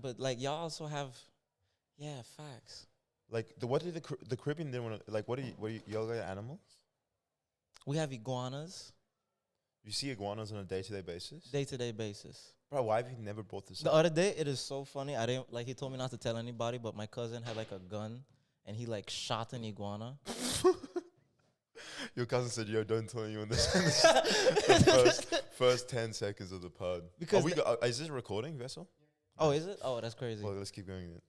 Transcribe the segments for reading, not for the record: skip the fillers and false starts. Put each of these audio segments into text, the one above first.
but like y'all also have, yeah, facts. Like what did the Caribbean didn't want to like? What do y'all got animals? We have iguanas You see iguanas on a day-to-day basis, day-to-day basis. bro. Why have you never brought this The up? other day, it is so funny. I didn't like. He told me not to tell anybody, but my cousin had like a gun, and he like shot an iguana. Your cousin said, "Yo, don't tell anyone this." the first 10 seconds of the pod. Because is this recording, Vessel? Oh, is it? Oh, that's crazy. Well, let's keep going.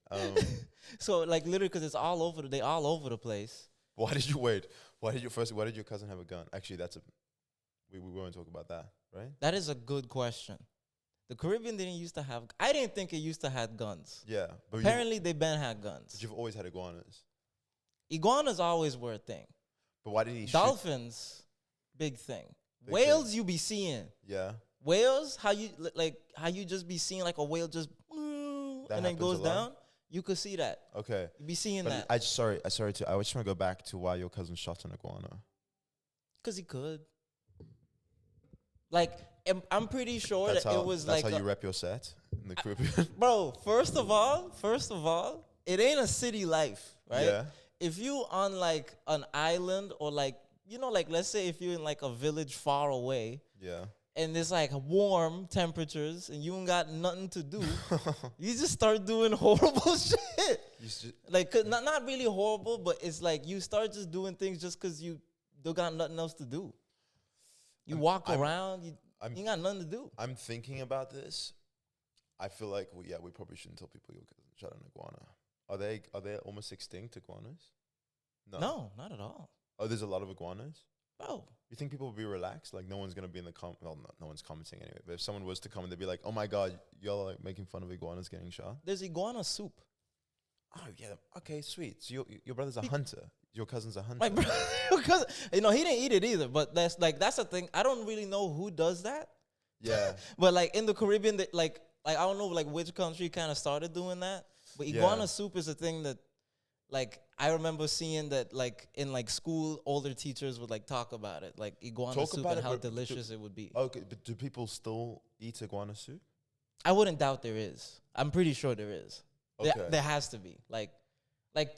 So like literally, because it's all over. They all over the place. Why did you wait? Why did your cousin have a gun? Actually, we won't talk about that, right? That is a good question. The Caribbean didn't used to have. I didn't think it used to have guns. Yeah, but Apparently, they been had guns. But you've always had iguanas. Iguanas always were a thing. But why did he? Dolphins, big thing. Big Whales, thing. you be seeing. Yeah. Whales, how you just be seeing like a whale just and then goes down. You could see that. Okay. You be seeing but that. I just want to go back to why your cousin shot an iguana. Because he could. Like, I'm pretty sure That's it was that's like. how you rep your set in the Caribbean. Bro, first of all, it ain't a city life, right? Yeah. If you on like an island or like, like let's say if you're in like a village far away. Yeah. And it's like warm temperatures and you ain't got nothing to do, you just start doing horrible shit. Like, not really horrible, but it's like you start just doing things just because you don't got nothing else to do. You walk around, you ain't got nothing to do. I'm thinking about this. I feel like, we probably shouldn't tell people your cousin shot an iguana. Are they almost extinct, iguanas? No, not at all. Oh, there's a lot of iguanas? Bro. You think people will be relaxed? Like, no one's going to be in the well, no one's commenting anyway. But if someone was to comment, they'd be like, oh, my God, y'all are like making fun of iguanas getting shot? There's iguana soup. Oh, yeah. Okay, sweet. So your brother's a hunter. Your cousin's a hunter. My brother, he didn't eat it either. But that's the thing. I don't really know who does that. Yeah. But, like, in the Caribbean, like I don't know, like, which country kind of started doing that. But iguana soup is a thing that, like, I remember seeing that, like, in, like, school, older teachers would, like, talk about it. Like, iguana soup and how delicious it would be. Okay, but do people still eat iguana soup? I wouldn't doubt there is. I'm pretty sure there is. Okay. There has to be. Like,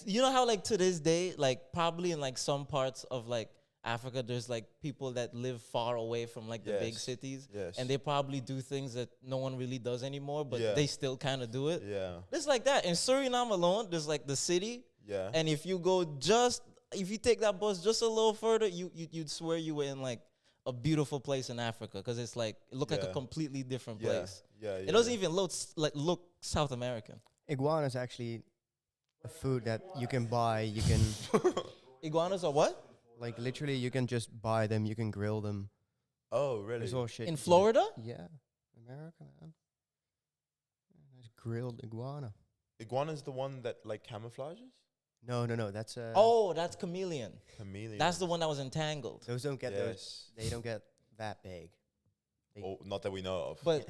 you know how, like, to this day, like, probably in, like, some parts of, like, Africa, there's, like, people that live far away from, like, the big cities. Yes. And they probably do things that no one really does anymore, but they still kind of do it. Yeah. It's like that. In Suriname alone, there's, like, the city. Yeah. And if you take that bus just a little further, you'd swear you were in, like, a beautiful place in Africa. Because it's, like, it looked like a completely different place. Yeah. It doesn't even look South American. Iguana is actually a food that you can buy. You can Iguanas are what? like literally you can just buy them. You can grill them. Oh, really? There's all shit In Florida? Yeah, America, man. Nice grilled iguana. Iguana's the one that, like, camouflages? No. That's That's chameleon. Chameleon. That's the one that was entangled. those don't get Yes. They don't get that big. Oh, not that we know of. But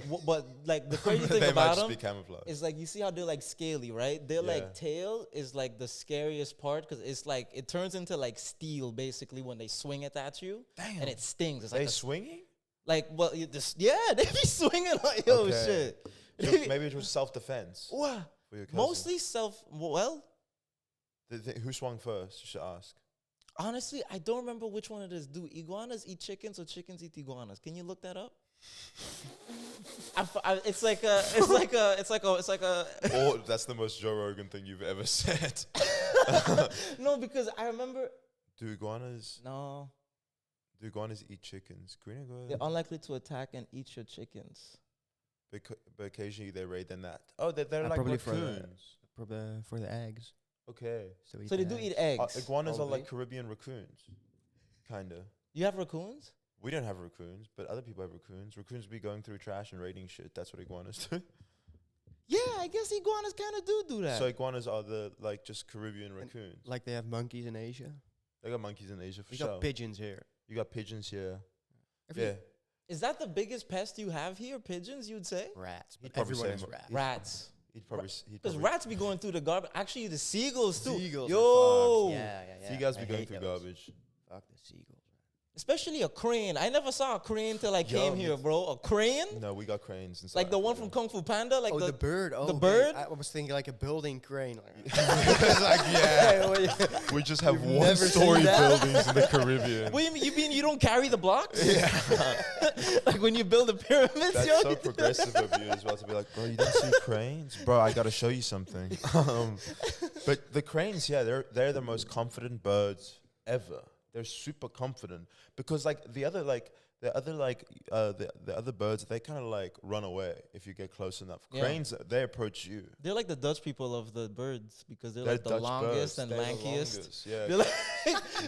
like the crazy thing they might about just them be camouflage. is like you see how they're like scaly, right? Their like tail is like the scariest part because it's like it turns into like steel basically when they swing it at you. Damn. And it stings. It's They like swinging? like well you just they be swinging like shit. So maybe it was self-defense. What? For your cousin. Mostly Who swung first? You should ask. honestly, I don't remember which one it is. Do iguanas eat chickens or chickens eat iguanas? Can you look that up? It's like a. Or that's the most Joe Rogan thing you've ever said. No, because I remember. Do iguanas eat chickens? Green They're unlikely to attack and eat your chickens. but occasionally they raid them that. Oh, they're like probably raccoons. for the eggs. Okay. So they do eat eggs. Iguanas probably. are like Caribbean raccoons. Kinda. You have raccoons? We don't have raccoons, but other people have raccoons. Raccoons be going through trash and raiding shit. That's what iguanas do. Yeah, I guess iguanas kind of do that. So iguanas are the like just Caribbean raccoons. Like they have monkeys in Asia. They got monkeys in Asia for We sure. got pigeons here. You got pigeons here. Yeah. Is that the biggest pest you have here? Pigeons, you'd say? Rats. He'd But probably everyone say has rats. Rats. Because Rats be going through the garbage. Actually, the seagulls too. Seagulls Yo. are fucked. Yeah. Seagulls be I going hate through those. garbage. Fuck the seagulls. Especially a crane. I never saw a crane till I came here, bro. A crane? No, we got cranes inside. Like the one from Kung Fu Panda? Like the bird. Oh, the okay. bird? I was thinking like a building crane. It's like, yeah. We just have one-story buildings in the Caribbean. What do you mean you don't carry the blocks? Yeah. Like when you build the pyramids, That's so progressive of you as well to be like, bro, you don't see cranes? Bro, I got to show you something. But the cranes, yeah, they're the most confident birds ever. They're super confident because like the other birds, they kind of like run away if you get close enough. Yeah. Cranes, they approach you. They're like the Dutch people of the birds because they're They're like the Dutch longest birds. and They're the lankiest. longest, yeah. They're like,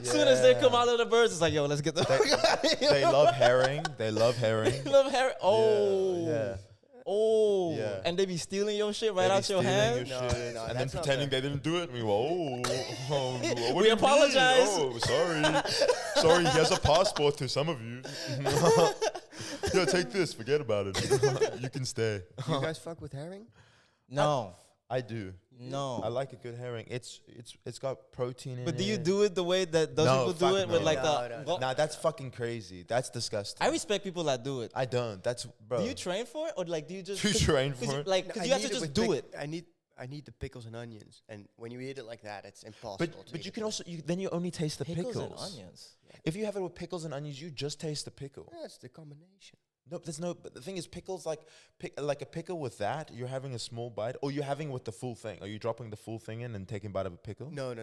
as soon as they come out of the birds, it's like, yo, let's get the fuck out of here. They love herring. They love herring. They love herring. Oh. Yeah. Oh. Yeah. And they be stealing your shit right They be out your stealing hand? your No, shit, no, and then that's not pretending fair. they didn't do it. And we go, what We do you apologize. mean? Oh, sorry. Sorry, he has a passport to some of you. Yo, take this. Forget about it. You can stay. You guys fuck with herring? No. I do. No. I like a good herring. It's got protein in it. But do you do it the way that those No, people do fuck it with no. like No, the... Nah, that's fucking crazy. That's disgusting. I respect people that do it. I don't. That's, bro. Do you train for it or like do you just... Do you train for it? Like, No, cause I you have need to it just with do it. I need the pickles and onions, and when you eat it like that, it's impossible. But to you eat can it. also, then you only taste the pickles. And onions. If you have it with pickles and onions, you just taste the pickle. That's the combination. No, there's no. But the thing is, pickles like a pickle with that. You're having a small bite, or you're having with the full thing. Are you dropping the full thing in and taking a bite of a pickle? No.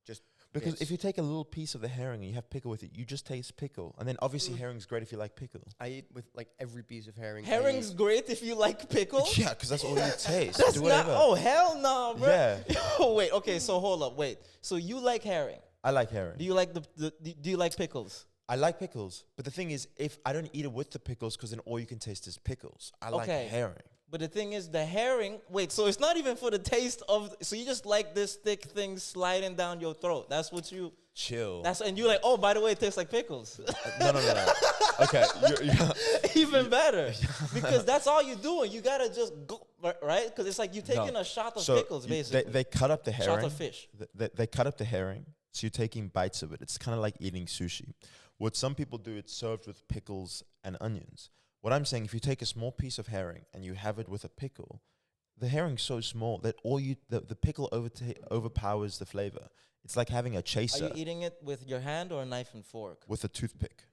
Just Because bits. if you take a little piece of the herring and you have pickle with it, you just taste pickle. And then obviously herring's great if you like pickle. I eat with like every piece of herring. Herring's great if you like pickles. Yeah, because that's all you taste. That's Do not... whatever. Oh, hell no, bro. Yeah. Oh, wait. Okay, so hold up. Wait. So you like herring. I like herring. Do you like do you like pickles? I like pickles, but the thing is, if I don't eat it with the pickles, because then all you can taste is pickles. I like herring. But the thing is, the herring... Wait, so it's not even for the taste of... So you just like this thick thing sliding down your throat. That's what you... Chill. And you're like, oh, by the way, it tastes like pickles. No. Okay. Even better. Because that's all you're doing. You got to just go, right? Because it's like you're taking a shot of pickles, basically. They cut up the herring. Shot of fish. They cut up the herring, so you're taking bites of it. It's kind of like eating sushi. What some people do, it's served with pickles and onions. What I'm saying, if you take a small piece of herring and you have it with a pickle, the herring's so small that the pickle overpowers the flavor. It's like having a chaser. Are you eating it with your hand or a knife and fork? With a toothpick.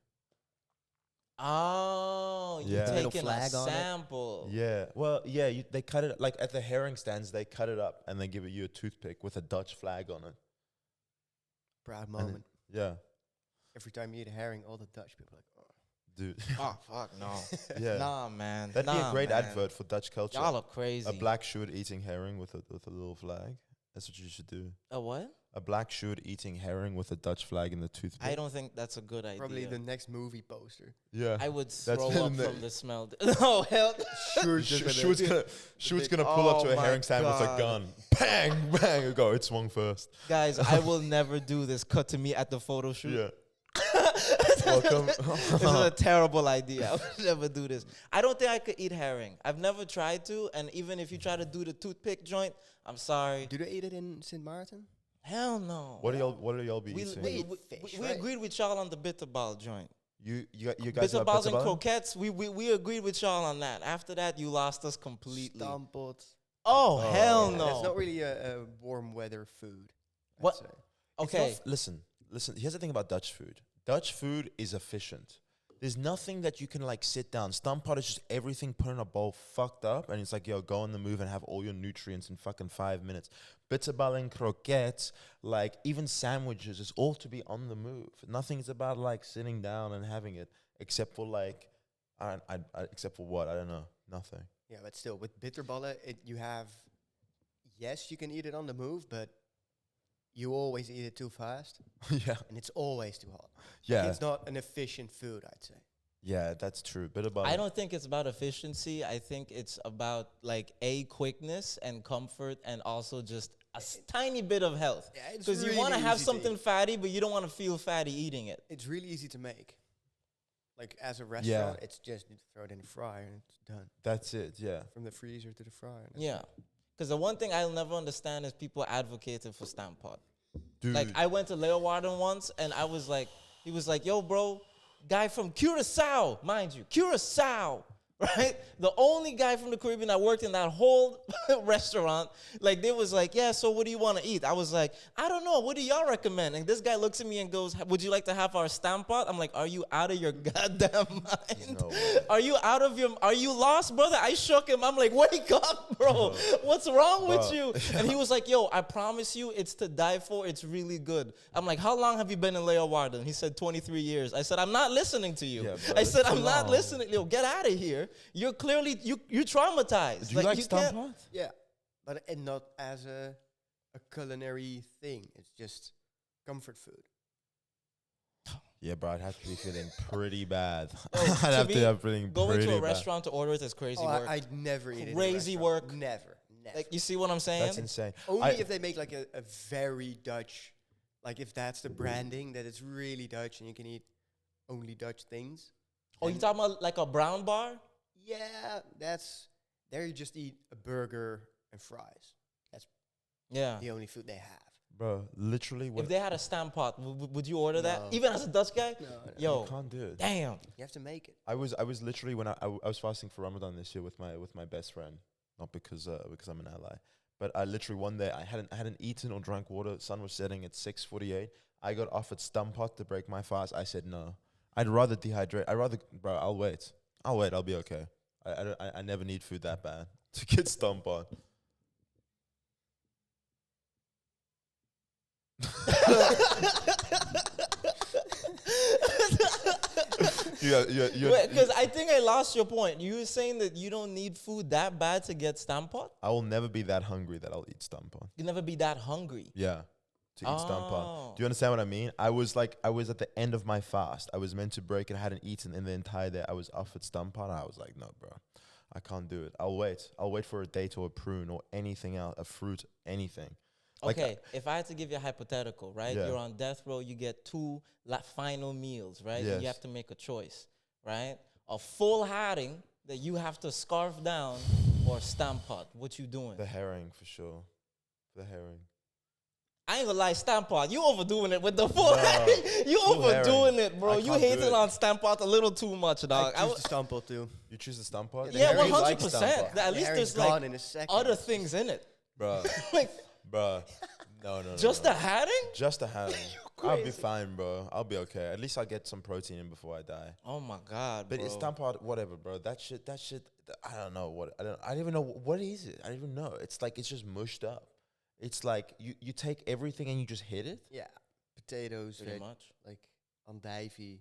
Oh, you're Yeah. taking Little a flag on it. sample. Yeah. Well, yeah, they cut it, like at the herring stands, they cut it up and they give you a toothpick with a Dutch flag on it. Proud And moment. yeah. Every time you eat a herring, all the Dutch people are like, oh. Dude. Oh, fuck, no. Yeah. Nah, man. That'd be a great man. advert for Dutch culture. Y'all are crazy. A black shoot eating herring with a little flag. That's what you should do. A what? A black shoot eating herring with a Dutch flag in the toothpick. I don't think that's a good idea. Probably the next movie poster. Yeah. I would That's throw in up the- from the smell. No, hell. Shoot's gonna pull up to Oh a my herring stand with a God. gun. Bang, bang. You go. It swung first. Guys, I will never do this. Cut to me at the photo shoot. Yeah. Welcome. This is a terrible idea. I would never do this. I don't think I could eat herring. I've never tried to, and even if you try to do the toothpick joint, I'm sorry. Do they eat it in St. Martin? Hell no. What do y'all be We, eating? we, Eat we, fish, we right? agreed with y'all on the bitterball joint. You guys have Bitterballs and bitterball? croquettes, we agreed with y'all on that. After that, you lost us completely. Stampot. Oh, hell Yeah, no. It's not really a warm weather food. I'd What? say. It's Okay. not listen. Here's the thing about Dutch food. Dutch food is efficient. There's nothing that you can like sit down. Stamppot is just everything put in a bowl, fucked up, and it's like, yo, go on the move and have all your nutrients in fucking 5 minutes. Bitterball and croquettes, like even sandwiches, is all to be on the move. Nothing's about like sitting down and having it, except for like, except for what? I don't know. Nothing. Yeah, but still, with bitterballen, you have, yes, you can eat it on the move, but you always eat it too fast, Yeah. and it's always too hot. Yeah. It's not an efficient food, I'd say. Yeah, that's true. Bitterball. I don't think it's about efficiency. I think it's about like quickness and comfort and also just a tiny bit of health. Yeah, it's Because you really want to have easy to something eat. fatty, but you don't want to feel fatty eating it. It's really easy to make. Like, as a restaurant, it's just, you throw it in the fryer, and it's done. That's it, yeah. From the freezer to the fryer. and that's Yeah. it. Because the one thing I'll never understand is people advocating for Stamppot. Dude. Like, I went to Leeuwarden once, and I was like, he was like, yo, bro, guy from Curacao, mind you, Curacao. Right? The only guy from the Caribbean that worked in that whole restaurant, like, they was like, yeah, so what do you want to eat? I was like, I don't know. What do y'all recommend? And this guy looks at me and goes, would you like to have our stamp pot? I'm like, are you out of your goddamn mind? No way. Are you lost, brother? I shook him. I'm like, wake up, bro. What's wrong with you? And he was like, yo, I promise you it's to die for. It's really good. I'm like, how long have you been in Leeuwarden? He said 23 years. I said, I'm not listening to you. Yeah, bro, I said, it's I'm too not long. listening. Yo, get out of here. You're clearly you traumatized. Do you like you stamp can't- pot? Yeah, but and not as a culinary thing. It's just comfort food. Yeah, bro, I'd have to be feeling pretty bad. Yo, I'd to have me, to have feeling Going pretty to a bad. restaurant to order it is crazy work. I'd never eat it. in a Crazy restaurant. work. Never. Like, you see what I'm saying? That's insane. Only if they make like a very Dutch, like if that's the branding, that it's really Dutch and you can eat only Dutch things. Oh, you talking about like a brown bar? Yeah, there you just eat a burger and fries. That's Yeah. the only food they have. Bro, literally, If they had a stamp pot, would you order that? No. Even as a Dutch guy? No, Yo, you can't do it. damn. you have to make it. I was literally when I was fasting for Ramadan this year with my best friend, not because I'm an ally, but I literally one day I hadn't eaten or drank water. Sun was setting at 6:48. I got offered stump pot to break my fast. I said no. I'd rather dehydrate. Bro. I'll wait. I'll be okay. I never need food that bad to get stump pot. Yeah. Because I think I lost your point. You were saying that you don't need food that bad to get stamp pot? I will never be that hungry that I'll eat stump pot. You never be that hungry. Yeah. To eat stump Oh. pot. Do you understand what I mean? I was at the end of my fast. I was meant to break and I hadn't eaten in the entire day. I was offered stump pot. I was like, no, bro. I can't do it. I'll wait for a date or a prune or anything else, a fruit, anything. Like, Okay, if I had to give you a hypothetical, right? Yeah. You're on death row, you get two final meals, right? And Yes. you have to make a choice, right? A full herring that you have to scarf down or stamp pot. What you doing? the herring for sure. The herring. I ain't gonna lie, stamp pot. You overdoing it with the full No, herring. You full overdoing herring. it, bro. I You can't do hating it. on stamp pot a little too much, dog. I choose the stumble too. You choose the stump pot? the Yeah, herring 100%. like At least herring's there's gone like in a second. other It's things in it. Bro. Like Bro. No. just no. a herring? Just a herring. I'll be crazy. fine, bro. I'll be okay. At least I'll get some protein in before I die. Oh my god, But bro. it's stump pot, whatever, bro. That shit. I don't know what. I don't even know what is it. I don't even know. It's like it's just mushed up. It's like you take everything and you just hit it. Yeah, potatoes, Pretty much. like andijvie,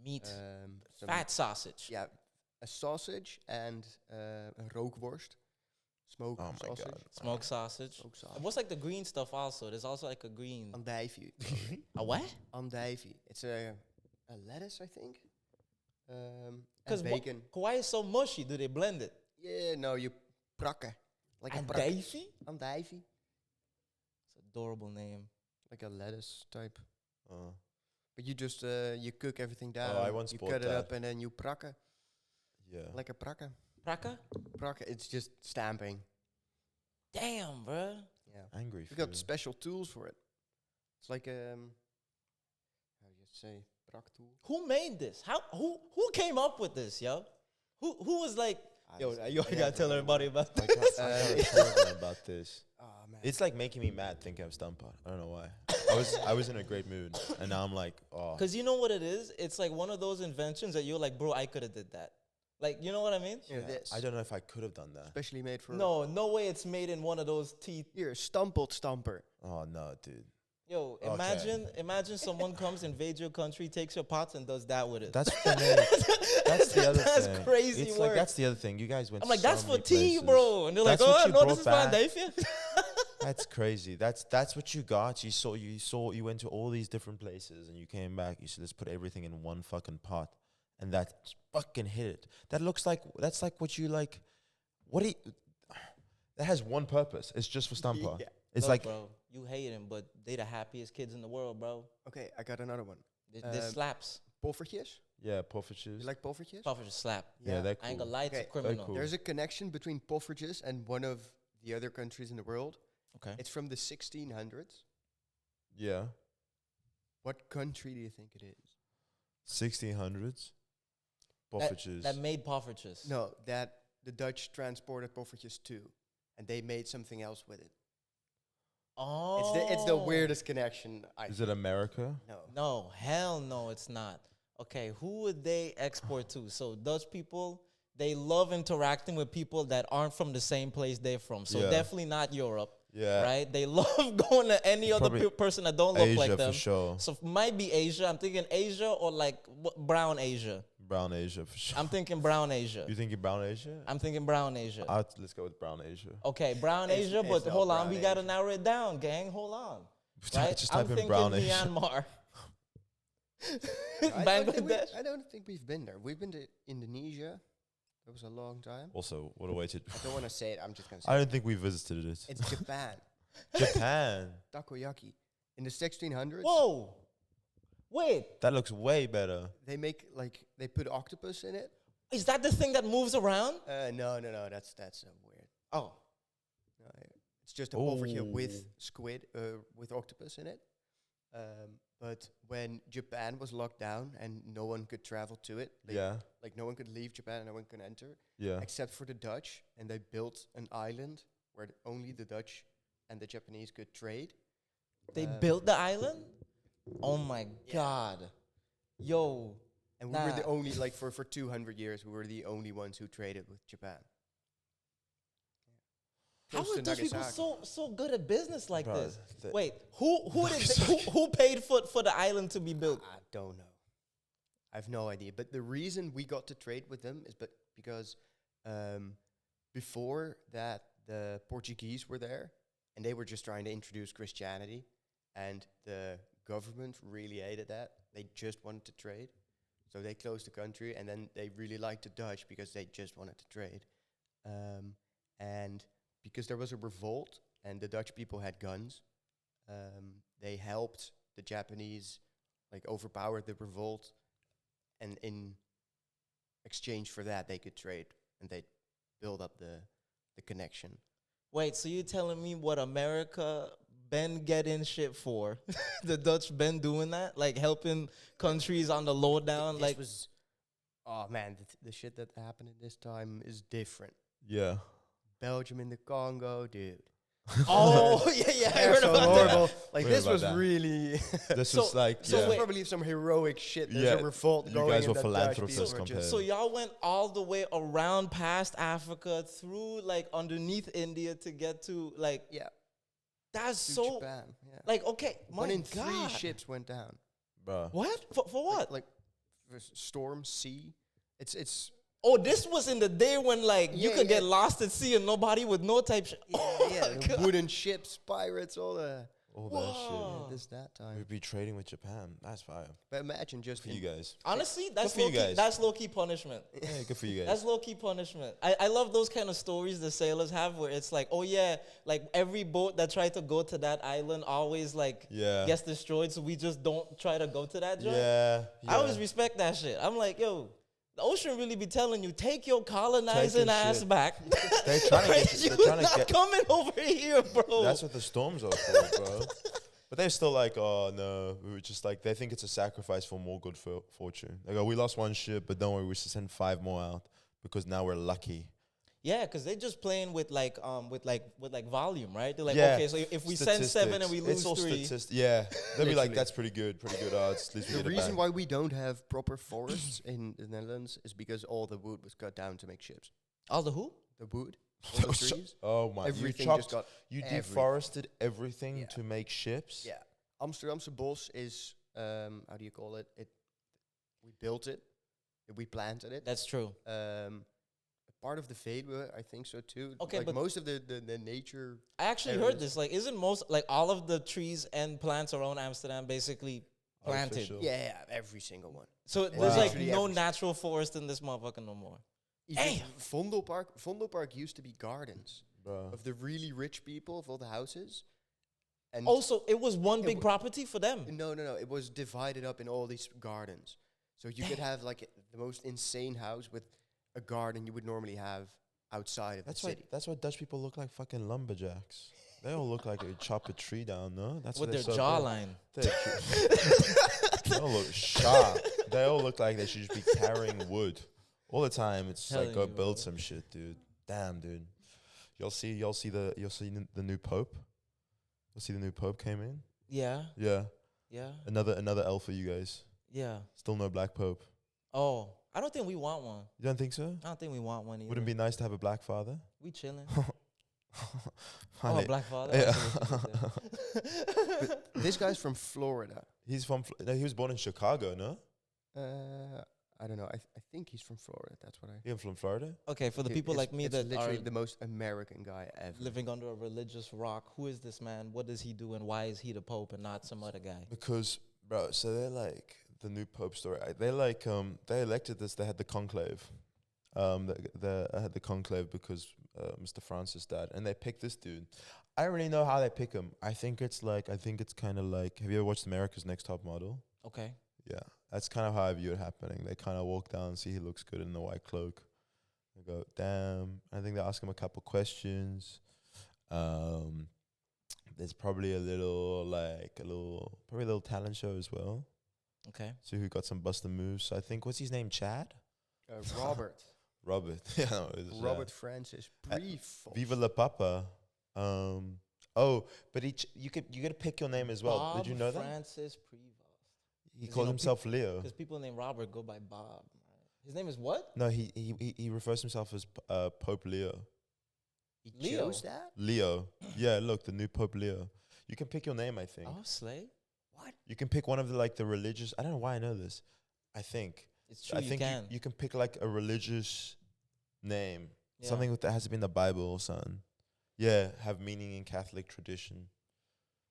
Meat. some Fat sausage. Yeah, a sausage and a rookworst, smoked Oh my sausage. god. Smoked sausage. Smoked sausage. And what's like the green stuff also? There's also like a green. Andijvie. A what? Andijvie. It's a lettuce, I think. Because And bacon. why is so mushy? Do they blend it? Yeah, no, you prakken. Like And a prakken. Davy? Andijvie. It's an adorable name. Like a lettuce type. Uh, But you just you cook everything down. I once you bought cut it that. up and then you prakken. yeah. Like a prakken. Praka? Prakken. It's just stamping. Damn, bruh. Yeah. Angry. We got food. special tools for it. It's like how do you say prak tool? Who made this? Who came up with this, yo? Who was like, yo, Honestly, you yeah, gotta tell everybody about I this. can't tell them about this. Oh man. It's like making me mad thinking of stump pot. I don't know why. I was in a great mood, and now I'm like, oh. Because you know what it is? It's like one of those inventions that you're like, bro, I could have did that. Like, you know what I mean? Here, this. I don't know if I could have done that. Especially made for No way it's made in one of those teeth. here, stumpled stumper. Oh no, dude. Yo, Okay. imagine someone comes, invades your country, takes your pots, and does that with it. That's the That's the other That's thing. crazy It's work. like that's the other thing. You guys went. I'm like, so that's for many tea, places. bro. And they're That's like, what oh, you no, this brought is fine, back. Dave. That's crazy. That's what you got. You went to all these different places and you came back. You said, let's put everything in one fucking pot, and that fucking hit it. That's like what you like. What do you, that has one purpose. It's just for stump pot. Yeah. It's Look, like bro, you hate him, but they the happiest kids in the world, bro. Okay, I got another one. This slaps. Poffertjes. yeah, poffertjes. You like poffertjes? Puffer just slap. Yeah, they're cool. I ain't gonna lie, it's a Okay. criminal. cool. There's a connection between poffertjes and one of the other countries in the world. Okay. It's from the 1600s. Yeah. What country do you think it is? 1600s. Poffertjes. That made poffertjes. No, that the Dutch transported poffertjes too, and they made something else with it. Oh. It's the weirdest connection. Is it America? No. No, hell no, it's not. Okay, who would they export to? So Dutch people, they love interacting with people that aren't from the same place they're from. So Yeah. definitely not Europe. Yeah. Right? They love going to any other Probably person that don't look Asia like them. for sure. So might be Asia. I'm thinking Asia or like brown Asia. Brown Asia for sure. I'm thinking brown Asia. You thinking brown Asia? I'm thinking brown Asia. Let's go with brown Asia. Okay, brown It's- Asia, it's but not hold on, brown we gotta Asia. narrow it down, gang. Hold on. Right? Just I'm type in thinking brown Asia. Myanmar. I Bangladesh. don't think we've been there. We've been to Indonesia. That was a long time. Also, what a way to. I don't want to say it. I'm just gonna say I don't think we visited it. it's Japan. Japan. Takoyaki. In the 1600s, Whoa. Wait, That looks way better. they make they put octopus in it. is that the thing that moves around? No. That's weird. Oh. No, it's just a poffertje with Oh. squid, with octopus in it. But when Japan was locked down and no one could travel to it, Yeah. like no one could leave Japan and no one could enter, Yeah. except for the Dutch, and they built an island where only the Dutch and the Japanese could trade. They built the island? Oh my God. Yo. And we were the Nah. only, for 200 years, we were the only ones who traded with Japan. How Close are to Dutch people Nagasaki. so good at business like Bro, this? the- Wait, who paid for the island to be built? I don't know. I have no idea. But the reason we got to trade with them is because before that, the Portuguese were there, and they were just trying to introduce Christianity, and the government really hated that. They just wanted to trade. So they closed the country, and then they really liked the Dutch because they just wanted to trade. And because there was a revolt, and the Dutch people had guns, they helped the Japanese, overpower the revolt, and in exchange for that, they could trade, and they build up the connection. Wait, so you telling me what America been getting shit for? The Dutch been doing that? Like helping countries on the lowdown? This was, oh man, the shit that happened at this time is different. Yeah. Belgium in the Congo, dude. Oh, yeah, I heard about that. horrible. Like Heard this about was that. really. This So- was like, so yeah. wait. Probably some heroic shit. There's Yeah, a revolt you going. guys and were the Dutch philanthropists people were compared. just- So y'all went all the way around past Africa through underneath India to get to yeah, that's to so Japan. Yeah. okay, my One in God. 3 ships went down. Bruh. What? For what? Like storm, sea. It's Oh, this was in the day when you Yeah, could get yeah. lost at sea and nobody would know type shit. yeah, the wooden ships, pirates, all the All that Whoa. shit. that time. We'd be trading with Japan. That's fire. But imagine just For you guys. Honestly, that's for you low key. guys. That's low key punishment. Yeah, good for you guys. That's low key punishment. I love those kind of stories the sailors have where it's like, oh yeah, every boat that tried to go to that island always Yeah. gets destroyed, so we just don't try to go to that joint. Yeah. I always respect that shit. I'm like, yo, the ocean really be telling you, take your colonizing your ass shit. back. They're trying to Right? get. They're You're trying to not get. coming over here, bro. That's what the storms are for, bro. But they're still like, oh no, we were just they think it's a sacrifice for more good fortune. Like, oh, we lost one ship, but don't worry, we should send 5 more out because now we're lucky. Yeah, because they're just playing with volume, right? They're like, Yeah. okay, so if we send 7 and we lose it's all 3, Yeah, they'll be like, Literally. that's pretty good odds. At least we The get it reason back. why we don't have proper forests in the Netherlands is because all the wood was cut down to make ships. all the who? The wood, all the trees, Oh my! everything you just got. you everything. deforested everything Yeah. to make ships. Yeah, Amsterdamse bos is how do you call it? We built it, we planted it. That's true. Part of the Veluwe, I think so too. Okay, like but most of the nature. I actually areas. heard this. Isn't most all of the trees and plants around Amsterdam basically planted? Artificial. Yeah, every single one. So Wow. there's Literally no every natural forest in this motherfucker no more. Even Damn. Vondelpark used to be gardens Bro. of the really rich people of all the houses. And Also, it was one It big wa- property for them. no, it was divided up in all these gardens. So you could have the most insane house with a garden you would normally have outside of That's the why. city. That's why Dutch people look like fucking lumberjacks. They all look like they chop a tree down, no? That's With why their they're so jawline. big. They all look sharp. They all look like they should just be carrying wood all the time. It's Telling like go you, build bro. some shit, dude. Damn, dude. You'll see the new pope. You'll see the new pope came in. Yeah, Yeah, yeah, another L for you guys. yeah. Still no black pope. Oh, I don't think we want one. You don't think so? I don't think we want one either. Wouldn't it be nice to have a black father? We chilling. Finally. Black father. Yeah. But this guy's from Florida. He's from. No, he was born in Chicago, no? I don't know. I think he's from Florida. That's what I. He's from Florida. Okay, for the people like me it's that are literally the most American guy ever. living under a religious rock, who is this man? What does he do, and why is he the pope and not some other guy? Because, bro, so they're like the new pope story. They like they elected this. They had the conclave. They had the conclave because Mr. Francis died, and they picked this dude. I don't really know how they pick him. I think it's kind of like. Have you ever watched America's Next Top Model? Okay. Yeah, that's kind of how I view it happening. They kind of walk down, see he looks good in the white cloak. They go, damn. I think they ask him a couple questions. There's probably probably a little talent show as well. Okay. See who got some busted moves. So I think, what's his name? Chad? Robert. Robert. Yeah, no, it was, Robert Francis Prevost. Viva la Papa. But you gotta pick your name as well. Bob Did you know that? Francis Prevost. He 'Cause called you know, himself Leo. Because people named Robert go by Bob. Right? His name is what? No, he refers to himself as Pope Leo. He Leo. chose that? Leo. Yeah, look, the new Pope Leo. You can pick your name, I think. Oh, Slay. What? You can pick one of the religious. I don't know why I know this. I think. It's true. I think you can. you can pick like a religious name, Yeah. something that has to be in the Bible or something. Yeah, have meaning in Catholic tradition.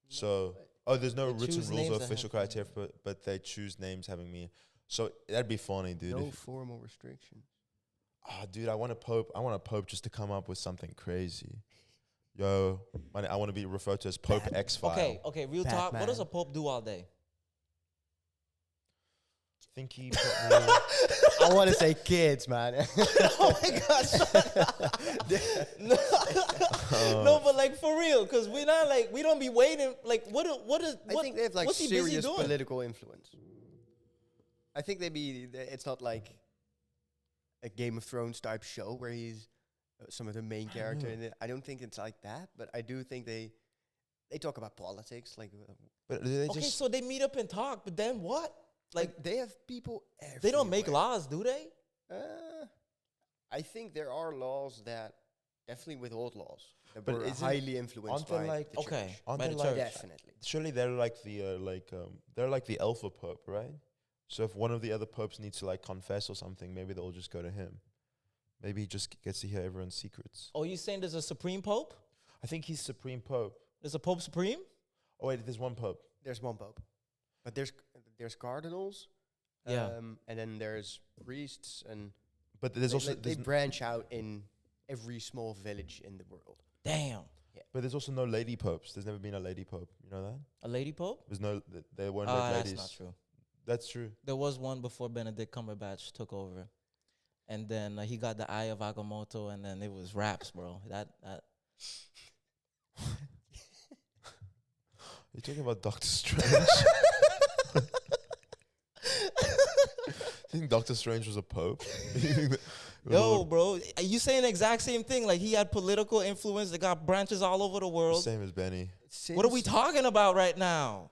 So, there's no They written choose rules names or that official have criteria, but they choose names having meaning. So that'd be funny, dude. No formal restrictions. Dude, I want a pope just to come up with something crazy. Yo, I want to be referred to as Pope X-File. Okay, real talk. What Batman. does a pope do all day? Think he probably I want to say kids, man. Oh my gosh. No, but like for real, because we're not like, we don't be waiting. Like, I think they have like what's he busy serious doing? political influence. I think it's not like a Game of Thrones type show where he's some of the main character in it. I don't think it's like that, but I do think they talk about politics. Like, but they Okay, just so they meet up and talk, but then what? Like, they have people everywhere. they don't make laws, do they? I think there are laws that definitely withhold laws that But were isn't- highly influenced aren't they by like- the Okay. church. aren't by they the like church. Definitely. surely they're like they're like the alpha pope, right? So if one of the other popes needs to like confess or something, maybe they'll just go to him. Maybe he just gets to hear everyone's secrets. Oh, you saying there's a supreme pope? I think he's supreme pope. There's a pope supreme? Oh wait, there's one pope. There's one pope, but there's cardinals. Yeah. And then there's priests, and But there's also they branch out in every small village in the world. Damn. but there's also no lady popes. There's never been a lady pope. You know that? A lady pope? There's no. There weren't Ah, like that's ladies. not true. That's true. There was one before Benedict Cumberbatch took over. And then he got the eye of Agamotto, and then it was raps, bro. That You're talking about Doctor Strange. You think Doctor Strange was a pope? Yo, bro, are you saying the exact same thing? Like he had political influence that got branches all over the world. Same as Benny. What are we talking about right now?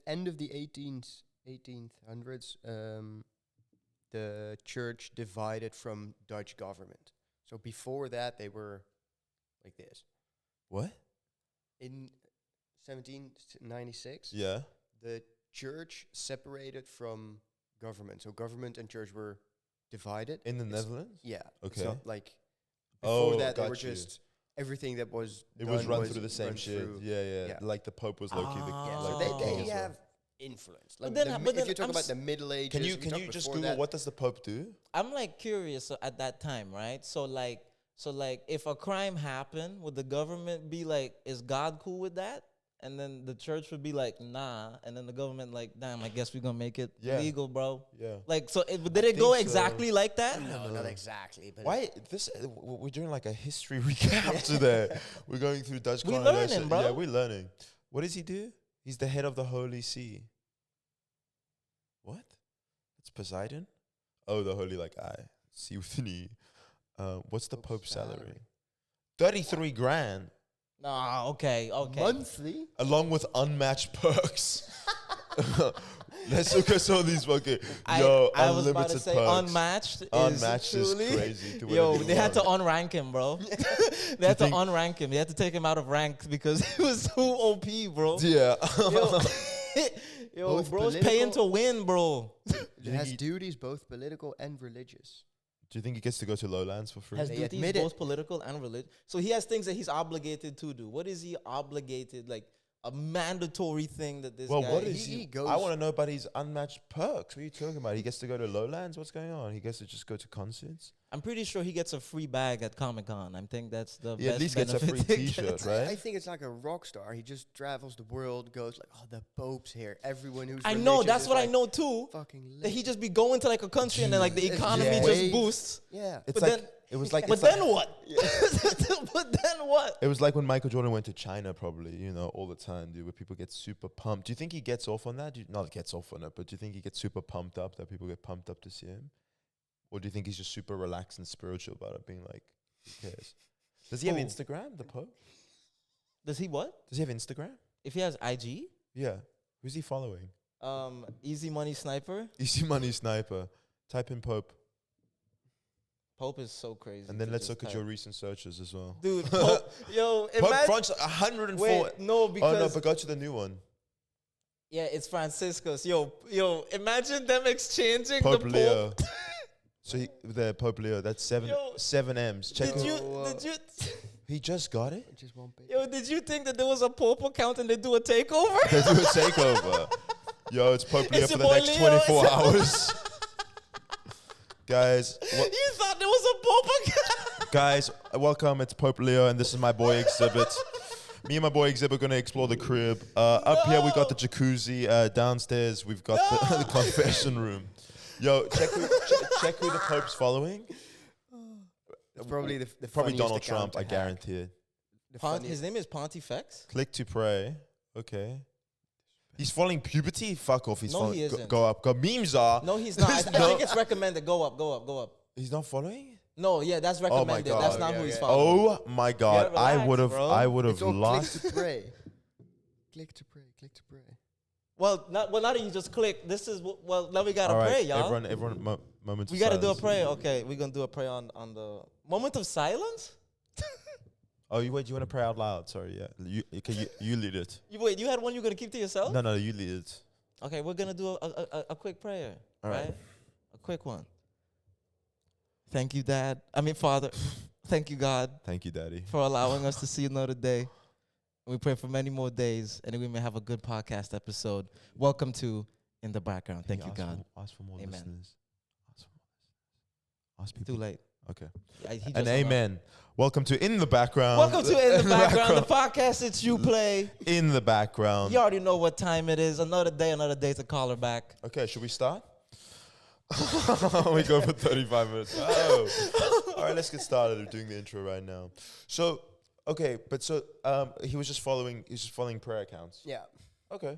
End of the 1800s, the church divided from Dutch government. So before that, they were like this. What? In 1796, Yeah. the church separated from government. So government and church were divided. In the It's- Netherlands? Yeah. Okay. It's not like Oh, before that, they got were you. just everything that was It was done run through the same run shit. through- Yeah. yeah. Like the Pope was low-key the Yeah, Oh. so like they king as well. have influence. But Like then- the but mi- then if you talk I'm about s- the Middle Ages, Can you if talk just before Google that, what does the Pope do? I'm like curious at that time, right? So like if a crime happened, would the government be like, is God cool with that? And then the church would be like, nah. And then the government like, damn, I guess we're gonna make it Yeah. legal, bro. Yeah. Like, so did it go think so. exactly like that? No, not exactly. But Why this? We're doing like a history recap today. We're going through Dutch We colonization. learning, bro. Yeah, we're learning. What does he do? He's the head of the Holy See. What? Poseidon? Oh, the holy like eye. See with an E. What's the Pope's salary? 33 grand. Nah, okay. Monthly? Along with unmatched perks. Let's look at some of these fucking I was about to unlimited say perks. unmatched. Unmatched is truly, crazy. Do yo, whatever you they had to want. unrank him, bro. They had to think- unrank him. They had to take him out of rank because he was too OP, bro. Yeah. Yo, yo Both bro's paying to political- win, bro. It has duties both political and religious. Do you think he gets to go to Lowlands for free? Has They duties admit it. both political and religious. So he has things that he's obligated to do. What is he obligated, like a mandatory thing that this Well, guy... what is he he? goes- I want to know about his unmatched perks. What are you talking about? He gets to go to Lowlands? What's going on? He gets to just go to concerts? I'm pretty sure he gets a free bag at Comic-Con. I think that's the He best at least gets a free benefit he T-shirt, gets. right? I think it's like a rock star. He just travels the world, goes like, oh, the Pope's here. Everyone who's I know, religious that's is what I like know too. Fucking That lit. he just be going to like a country and then like the It's economy yeah. just wave. boosts. Yeah. It's But like then- it was like But it's like- then what? But then what? it was like when Michael Jordan went to China, probably, you know, all the time, dude, where people get super pumped. Do you think he gets off on that? Not gets off on it, but do you think he gets super pumped up, that people get pumped up to see him? Or do you think he's just super relaxed and spiritual about it, being like, who cares? Does he have Who? Instagram, the Pope? Does he what? Does he have Instagram? If he has IG, Yeah. Who's he following? Easy Money Sniper. Easy Money Sniper. Type in Pope. Pope is so crazy. And then to let's just look at type. your recent searches as well. Dude, Pope, yo, Pope imagine. French 104. Wait, no, because Oh no, but go to the new one. yeah, it's Francisco's. Yo, imagine them exchanging Pope the Pope. Leo. So the Pope Leo, that's Yo, seven M's. Check Did it. you He just got it? Just one page. yo? Did you think that there was a Pope account and they do a takeover? They do a takeover. Yo, it's Pope Leo It's for your the boy next Leo. 24 hours. Guys, You thought there was a Pope account? guys, welcome. It's Pope Leo, and this is my boy Exhibit. Me and my boy Exhibit are gonna explore the crib. Up here we got the jacuzzi. Downstairs we've got the confession room. Yo, check who the Pope's following. It's probably the Probably funniest Donald account Trump, to I hack. guarantee it. The His funniest- name is Pontifex. Click to pray. Okay. He's following puberty? Fuck off. He's No, following. he isn't. Go up. Go. Memes are. No, he's not. I think it's recommended. Go up. He's not following? No, yeah, that's Oh my recommended. God. That's not Okay, who he's okay. following. Oh my God. Yeah, I relax, would have. bro. I would have It's all lost. click to pray. Click to pray. Click to pray. Well, not that you just click. This is well. Now we gotta All right, pray, y'all. Everyone. Moments. We of gotta do a silence. prayer. Okay, we're gonna do a prayer on the moment of silence. Oh, you wait. You want to pray out loud? Sorry. Yeah. You lead it. You had one you're gonna keep to yourself. No, you lead it. Okay, we're gonna do a quick prayer. All right. A quick one. Thank you, Dad. Father. Thank you, God, Thank you, Daddy. for allowing us to see another day. We pray for many more days, and we may have a good podcast episode. Welcome to In the Background. Thank you, God. Ask for more Amen. listeners. Ask people. Too late. Okay. He just And hung up. amen. Welcome to In the Background. Welcome to In the Background, the podcast that you play. In the background. You already know what time it is. Another day to call her back. Okay, should we start? We go for 35 minutes. Oh. All right, let's get started. We're doing the intro right now. So, okay, he was just following prayer accounts. Yeah. Okay.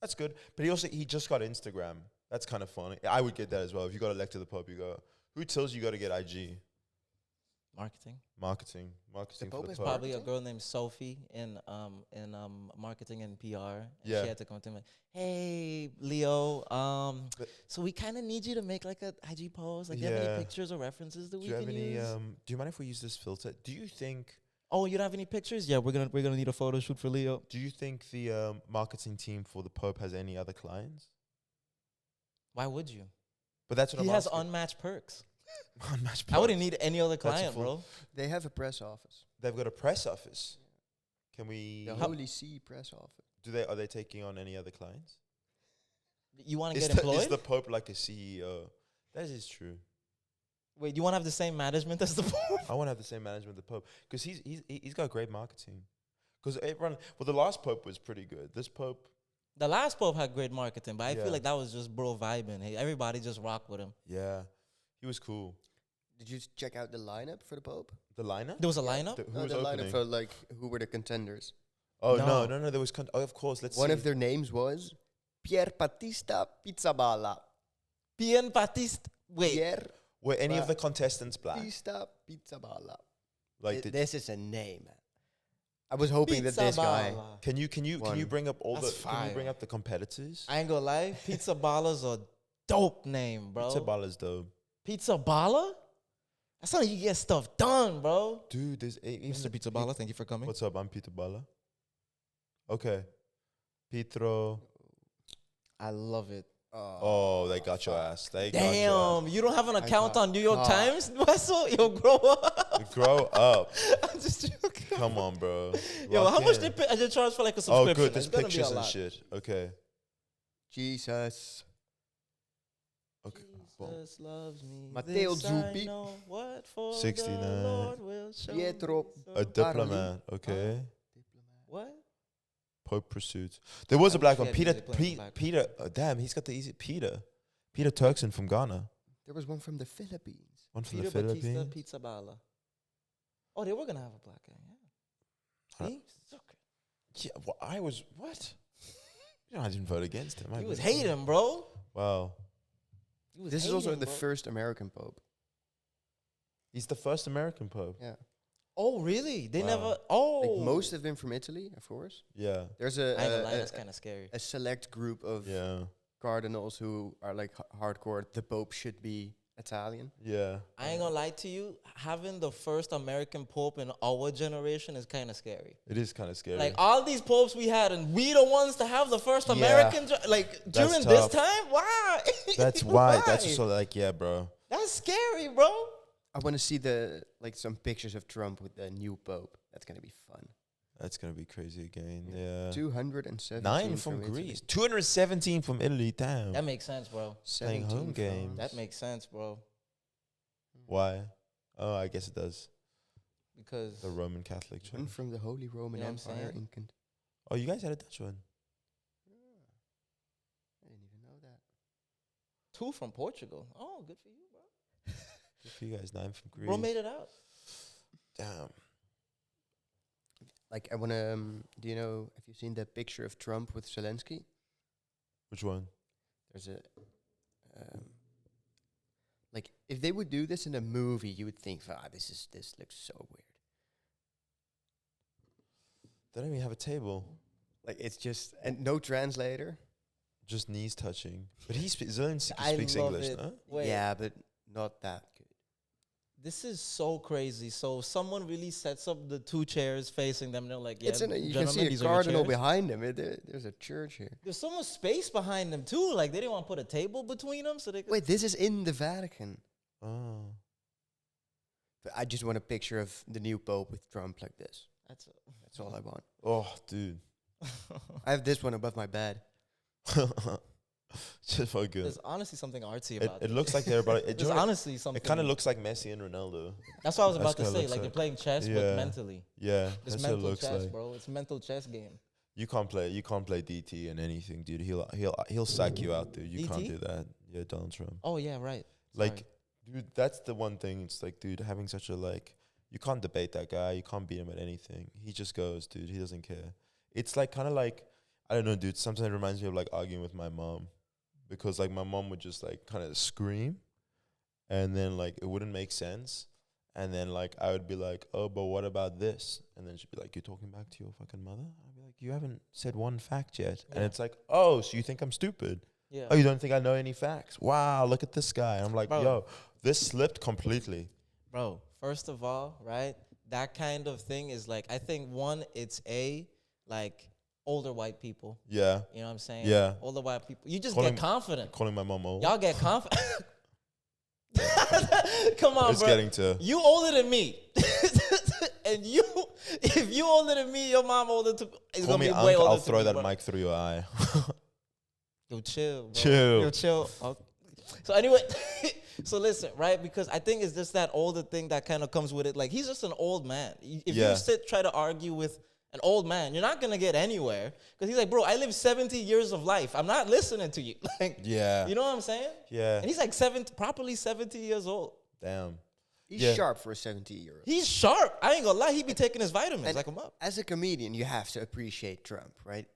That's good. But he just got Instagram. That's kind of funny. I would get that as well. If you got elected the Pope, you go, who tells you got to get IG? Marketing. Marketing The for Pope the is Pope. Probably a Marketing? girl named Sophie in marketing and PR. And Yeah. she had to come to me. Hey, Leo. But- So we kind of need you to make like a IG post. Like, do you have Yeah. any pictures or references that Do we you have can any? use? Do you mind if we use this filter? Do you think? Oh, you don't have any pictures? Yeah, we're gonna need a photo shoot for Leo. Do you think the marketing team for the Pope has any other clients? Why would you? But that's what He I'm has asking. unmatched perks. Unmatched I wouldn't perks. need any other That's a client, full- bro. They have a press office. They've got a press office. Can we? The Holy See press office. Are they taking on any other clients? You want to Is get the, is employed? the Pope like a CEO? That is true. Wait, you want to have the same management as the Pope? I want to have the same management of the Pope because he's got great marketing. Because the last Pope was pretty good. This Pope, The last Pope had great marketing, but I Yeah. feel like that was just bro vibing. Hey, everybody just rocked with him. yeah, he was cool. Did you check out the lineup for the Pope? The lineup? There was a lineup. Who No, was the opening? lineup for like who were the contenders. Oh No. no! There was. Of course. Let's One see. of their names was Pier Battista Pizzaballa. Bien Batiste. Wait. Pierre Were any of the contestants black? Batista Pizzaballa. Like, This is a name. I was hoping that this guy. Pizzaballa. can you One. bring up all That's the can you bring fire. up the competitors? I ain't gonna lie. Pizza Balla's a dope name, bro. Pizza Balla's dope. Pizza Balla? That's how you get stuff done, bro. Dude, there's Mr. Pizza Balla, thank you for coming. What's up? I'm Peter Balla. Okay. Pietro. I love it. Oh, they got your ass. They got your Damn, you don't have an account on New York God. Times, Wessel? Yo, grow up. ass. Grow up. I'm just joking. Come on, bro. Yo, Lock how much in. they charge for like a Oh, subscription? good. There's It's gonna be a pictures and lot. shit. Okay. Jesus. Okay. Boom. Jesus loves me. Matteo This I Zuppi. know, what for 69. the Lord will show Pietro. me so. A diplomat. Okay. What? Pope Pursuit. There was I a black wish one. we Peter. had music playing black. Peter. Damn, he's got the easy. Peter Turkson from Ghana. There was one from the Philippines. One from Peter the Batista Philippines. Pizza Balla. Oh, they were gonna have a black guy. Yeah. Huh. See? So good. Yeah. Well, I was what? I didn't vote against him. He was hating, bro. Wow. He was This is also hating, the bro. first American Pope. He's the first American Pope. Yeah. Oh, really? They Wow. never. Oh, Like most of them from Italy, of course. Yeah. There's I ain't gonna lie, that's kind of scary. a select group of Yeah. cardinals who are like hardcore. The Pope should be Italian. Yeah. I ain't gonna lie to you. Having the first American pope in our generation is kind of scary. It is kind of scary. Like all these popes we had, and we the ones to have the first Yeah. American. Like That's during this tough. time, why? That's why. Why? That's just so like, yeah, bro. That's scary, bro. I want to see some pictures of Trump with the new Pope. That's gonna be fun. That's gonna be crazy again. Yeah. 217 9 from Italy. Greece. 217 from Italy. Damn. That makes sense, bro. Playing 17 home games. That makes sense, bro. Why? Oh, I guess it does. Because The Roman Catholic Church. One from the Holy Roman You know what I'm Empire. saying? Oh, you guys had a Dutch one. I didn't even know that. 2 from Portugal. Oh, good for you, bro. Good for you guys. 9 from Greece. Bro made it out. Damn. Like I wanna. Do you know? Have you seen the picture of Trump with Zelensky? Which one? There's a. Like if they would do this in a movie, you would think, "Ah, this looks so weird." They don't even have a table. Like it's just and no translator. Just knees touching. But Zelensky I speaks love English, it. no? Wait, Yeah, but not that good. this is so crazy. So someone really sets up the 2 chairs facing them. They're like, yeah, You can gentlemen, see a these are your cardinal chairs. behind him. There's a church here. There's so much space behind them too. Like they didn't want to put a table between them, so they could. Wait, this is in the Vatican. Oh. But I just want a picture of the new Pope with Trump like this. That's That's all I want. Oh, dude. I have this one above my bed. Just for good. There's honestly something artsy It about it. looks like they're about it. There's honestly something. It kind of looks like Messi and Ronaldo. That's what I was that's about to what it say. looks Like they're like. playing chess, Yeah. but mentally. Yeah, It's that's what it mental looks chess, like. bro. It's mental chess game. You can't play DT in anything, dude. He'll sack you out, dude. You can't DT? do that. Yeah, Donald Trump. Oh yeah, right. Like, Sorry. dude, that's the one thing. It's like, dude, having such a you can't debate that guy. You can't beat him at anything. He just goes, dude. He doesn't care. It's like kind of like, I don't know, dude. Sometimes it reminds me of like arguing with my mom, because like my mom would just like kind of scream, and then like it wouldn't make sense, and then like I would be like, oh, but what about this? And then she'd be like, you're talking back to your fucking mother? I'd be like, you haven't said one fact yet, and Yeah. it's like, oh, so you think I'm stupid? Yeah. Oh, you don't think I know any facts? Wow, look at this guy. And I'm like, Bro. yo, this slipped completely. Bro, first of all, right, that kind of thing is like, I think it's like older white people. Yeah, You know what I'm saying? Yeah. Older white people. You just Calling- get confident. calling my mom old. Y'all get confident. Come on, It's bro. getting to. You older than me. And if you older than me, your mom older too. It's Call gonna me be way Unc, older I'll to throw me, that bro. mic through your eye. Yo, chill, bro. Chill. Yo, chill. So anyway, so listen, right? Because I think it's just that older thing that kind of comes with it. Like, he's just an old man. If Yeah. you try to argue with an old man, you're not gonna get anywhere. Because he's like, bro, I lived 70 years of life. I'm not listening to you. Like, Yeah. you know what I'm saying? Yeah. And he's like properly 70 years old. Damn. He's Yeah. sharp for a 70-year-old. He's sharp. I ain't gonna lie. He be taking his vitamins. And Like him up. As a comedian, you have to appreciate Trump, right?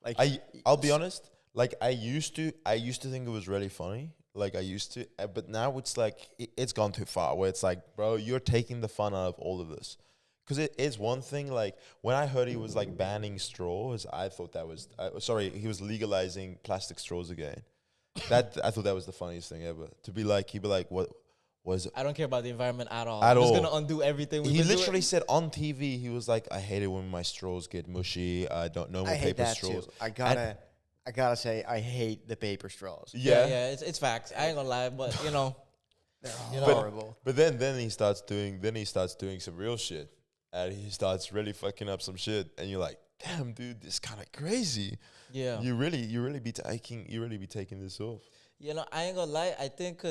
Like I'll be honest. Like I used to think it was really funny. like I used to. But now it's like it's gone too far. Where it's like, bro, you're taking the fun out of all of this. Because it is one thing. Like when I heard he was like banning straws, I thought that was sorry. He was legalizing plastic straws again. That I thought that was the funniest thing ever. To be like, he'd be like, what was? I don't care about the environment at all. At I'm all. just gonna undo everything. He literally said on TV, he was like, I hate it when my straws get mushy. I don't know more I hate paper that straws. too. I gotta say, I hate the paper straws. Yeah, it's facts. I ain't gonna lie, but you know, They're know. horrible. But then he starts doing some real shit, and he starts really fucking up some shit, and you're like, damn, dude, this kind of crazy. yeah. You really be taking this off. You know, I ain't gonna lie. I think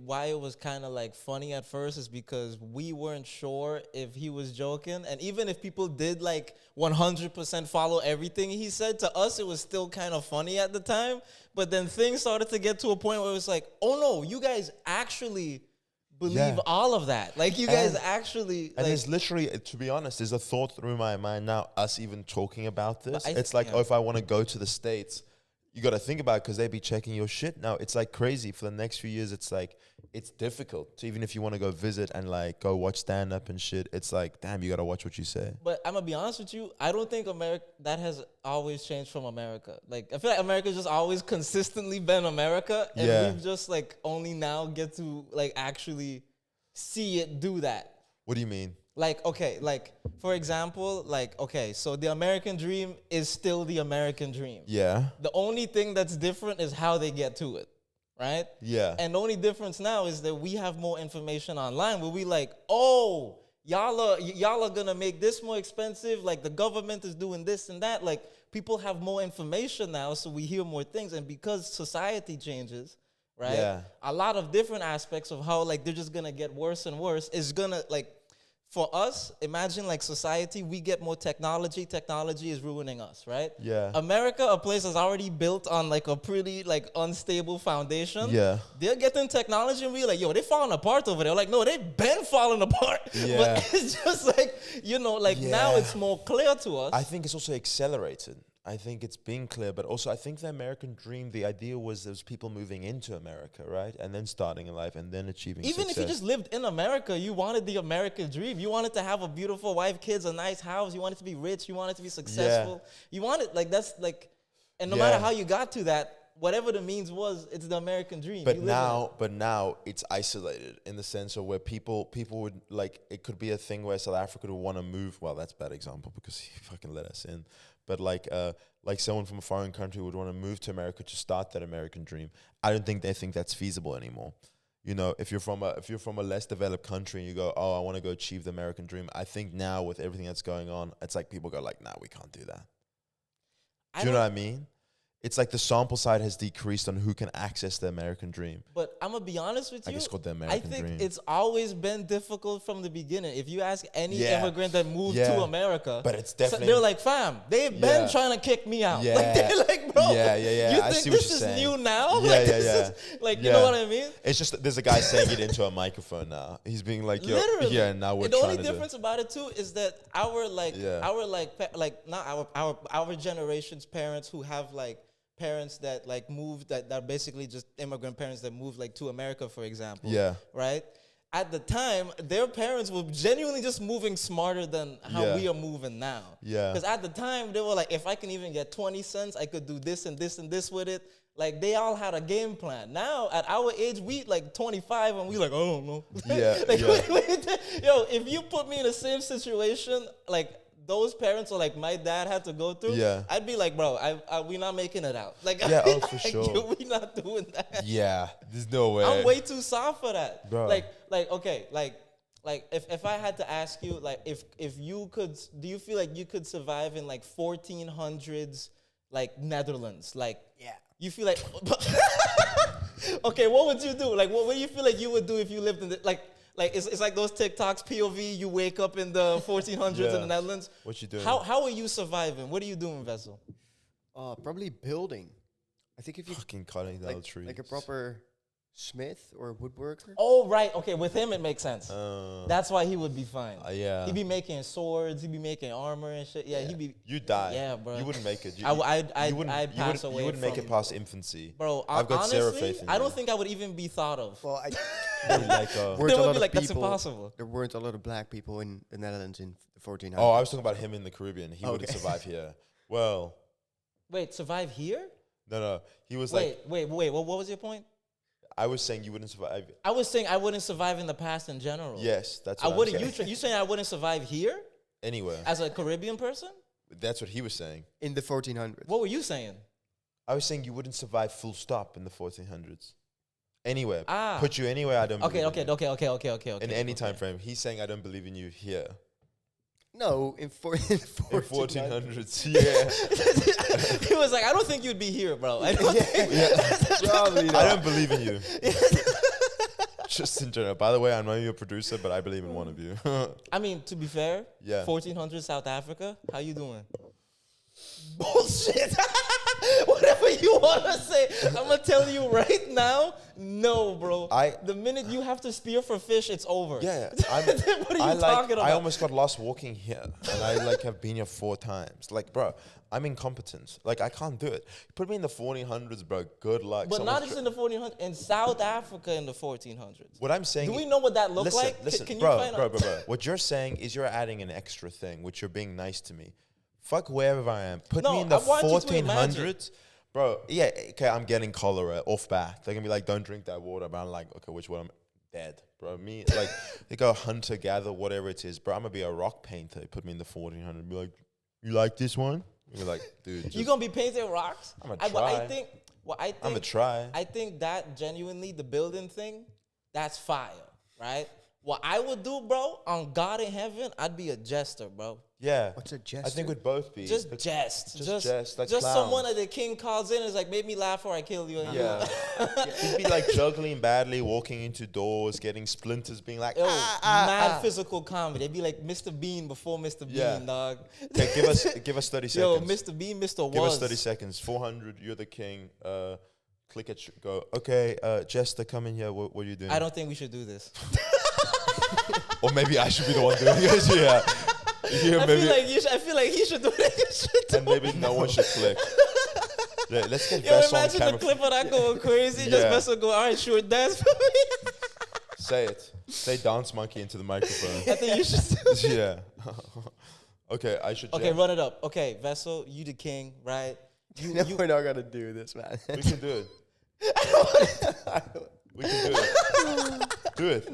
why it was kind of like funny at first is because we weren't sure if he was joking, and even if people did like 100% follow everything he said, to us it was still kind of funny at the time. But then things started to get to a point where it was like, oh no, you guys actually believe all of that. Like you guys actually. And there's literally, to be honest, there's a thought through my mind now. Us even talking about this, it's like, oh, if I want to go to the States. You got to think about it because they be checking your shit now. It's like crazy for the next few years. It's like, it's difficult. So even if you want to go visit and like go watch stand up and shit, it's like, damn, you got to watch what you say. But I'm going to be honest with you. I don't think that has always changed from America. Like, I feel like America's just always consistently been America. And we've just like only now get to like actually see it do that. What do you mean? Like, okay, like, for example, like, okay, so the American dream is still the American dream. Yeah. The only thing that's different is how they get to it, right? Yeah. And the only difference now is that we have more information online where we like, oh, y'all are gonna make this more expensive. Like, the government is doing this and that. Like, people have more information now, so we hear more things. And because society changes, right? Yeah. A lot of different aspects of how, like, they're just gonna get worse and worse is gonna, like, for us, imagine like society, we get more technology. Technology is ruining us, right? Yeah. America, a place that's already built on like a pretty like unstable foundation. Yeah. They're getting technology and we're like, yo, they're falling apart over there. Like, no, they've been falling apart. Yeah. But it's just like, you know, like now it's more clear to us. I think it's also accelerated. I think it's being clear, but also I think the American dream, the idea was there was people moving into America, right? And then starting a life and then achieving Even success. if you just lived in America, you wanted the American dream. You wanted to have a beautiful wife, kids, a nice house. You wanted to be rich. You wanted to be successful. You wanted, like, that's like, and no matter how you got to that, whatever the means was, it's the American dream. But now it's isolated in the sense of where people would, like, it could be a thing where South Africa would want to move. Well, that's a bad example because he fucking let us in. But like someone from a foreign country would want to move to America to start that American dream. I don't think they think that's feasible anymore. You know, if you're from a less developed country and you go, oh, I want to go achieve the American dream. I think now with everything that's going on, it's like people go like, nah, we can't do that. Do you know what I mean? It's like the sample size has decreased on who can access the American dream. But I'm going to be honest with you. I guess called the American dream. I think it's always been difficult from the beginning. If you ask any immigrant that moved to America, but it's definitely, they're like, fam, they've been trying to kick me out. Like, they're like, bro, you think this is new now? Like, you know what I mean? It's just, there's a guy saying it into a microphone now. He's being like, yo, literally. now we're the trying only to difference about it too is that our generation's parents who have like parents that like moved that are basically just immigrant parents that moved like to America, for example. Yeah. Right? At the time, their parents were genuinely just moving smarter than how we are moving now. Yeah. Because at the time, they were like, if I can even get 20 cents, I could do this and this and this with it. Like, they all had a game plan. Now, at our age, we like 25 and we like, I don't know. Yo, if you put me in the same situation, like, those parents or like my dad had to go through, I'd be like, bro, we not making it out. Like, for sure. We not doing that. Yeah, there's no way. I'm way too soft for that. Bro. If I had to ask you, like, if you could, do you feel like you could survive in like 1400s, like Netherlands? Like, you feel like, okay, what would you do? Like, what do you feel like you would do if you lived in the, like it's like those TikToks, POV, you wake up in the 1400s in the Netherlands. What you doing? How are you surviving? What are you doing, Vessel? Probably building. I think if you fucking cutting down trees, like a proper smith or a woodworker. Oh, right. Okay, with him it makes sense. Uh, That's why he would be fine. yeah. He'd be making swords. He'd be making armor and shit. Yeah, Yeah. he'd be. You die. Yeah, bro. You wouldn't make it. I'd pass away. You wouldn't make from- it past infancy. Bro, I've got honestly, zero faith in I you. don't think I would even be thought of. Well, I Like, They weren't a would lot be of like, that's people- impossible. there weren't a lot of black people in the Netherlands in the 1400s. oh, I was talking about him in the Caribbean. He wouldn't Okay. survive here. Well, Wait, survive here? no. He was Wait. What was your point? I was saying you wouldn't survive. I was saying I wouldn't survive in the past in general. Yes, that's I what I'm wouldn't. saying. You saying I wouldn't survive here Anywhere. as a Caribbean person? That's what he was saying. in the 1400s. What were you saying? I was saying you wouldn't survive full stop in the 1400s. Anywhere. Ah. Put you anywhere, I don't Okay. believe in you. Okay. In any time frame. He's saying I don't believe in you here. No, in In 1400s. 1400s, yeah. He was like, I don't think you'd be here, bro. I don't think. yeah. Probably I not. don't believe in you. Just in general. By the way, I know you're a producer, but I believe in one of you. I mean, to be fair, Yeah. 1400 South Africa. How you doing? Bullshit. Whatever you want to say, I'm gonna tell you right now. No, bro. The minute you have to spear for fish, it's over. Yeah, What are you talking about? I almost got lost walking here, and I have been here 4 times. Like, bro, I'm incompetent. Like, I can't do it. Put me in the 1400s, bro. Good luck. But not just in the 1400s, in South Africa in the 1400s. What I'm saying. Do we know what that looked like? Listen, Can you bro, find bro, out? bro, bro. What you're saying is you're adding an extra thing, which you're being nice to me. Fuck wherever I am. Put No, me in the I want you to imagine. 1400s. Bro, yeah, okay, I'm getting cholera off bat. They're gonna be like, don't drink that water. But I'm like, okay, which one? I'm dead, bro. Me, like, they go hunter, gather, whatever it is, bro. I'm gonna be a rock painter. Put me in the 1400s. Be like, you like this one? You're like, dude. You gonna be painting rocks? I'ma But try. I think I'm gonna try. I think that genuinely, the building thing, that's fire, right? What I would do, bro, on God in heaven, I'd be a jester, bro. Yeah. What's a I jester? think we'd both be. Just But- jest. jest, like just clowns. someone that the king calls in and is like, make me laugh or I kill you. And you- Yeah. He'd be like juggling badly, walking into doors, getting splinters, being like, Yo, mad ah. physical comedy. They'd be like Mr. Bean before Mr. Yeah. Bean, dog. Okay, give us 30 Yo, seconds. Mr. Bean, Mr. Give Was. us 30 seconds. 400, you're the king. Click it, go. Okay, Jester, come in here. What are you doing? I don't think we should do this. Or maybe I should be the one doing it. Yeah. Yeah, maybe. I feel like he should do it. You should do And maybe no one should click. Yeah, let's get Yo, Vess on imagine camera. the clip of that going crazy. Just Yeah. Vessel go, all right, sure, dance for me. Say it. Say dance monkey into the microphone. I think you should. Yeah. Okay, I should. Okay, run it up. Okay, Vessel, you the king, right? No, we're not gonna do this, man. We can do it. We can do it. Do it.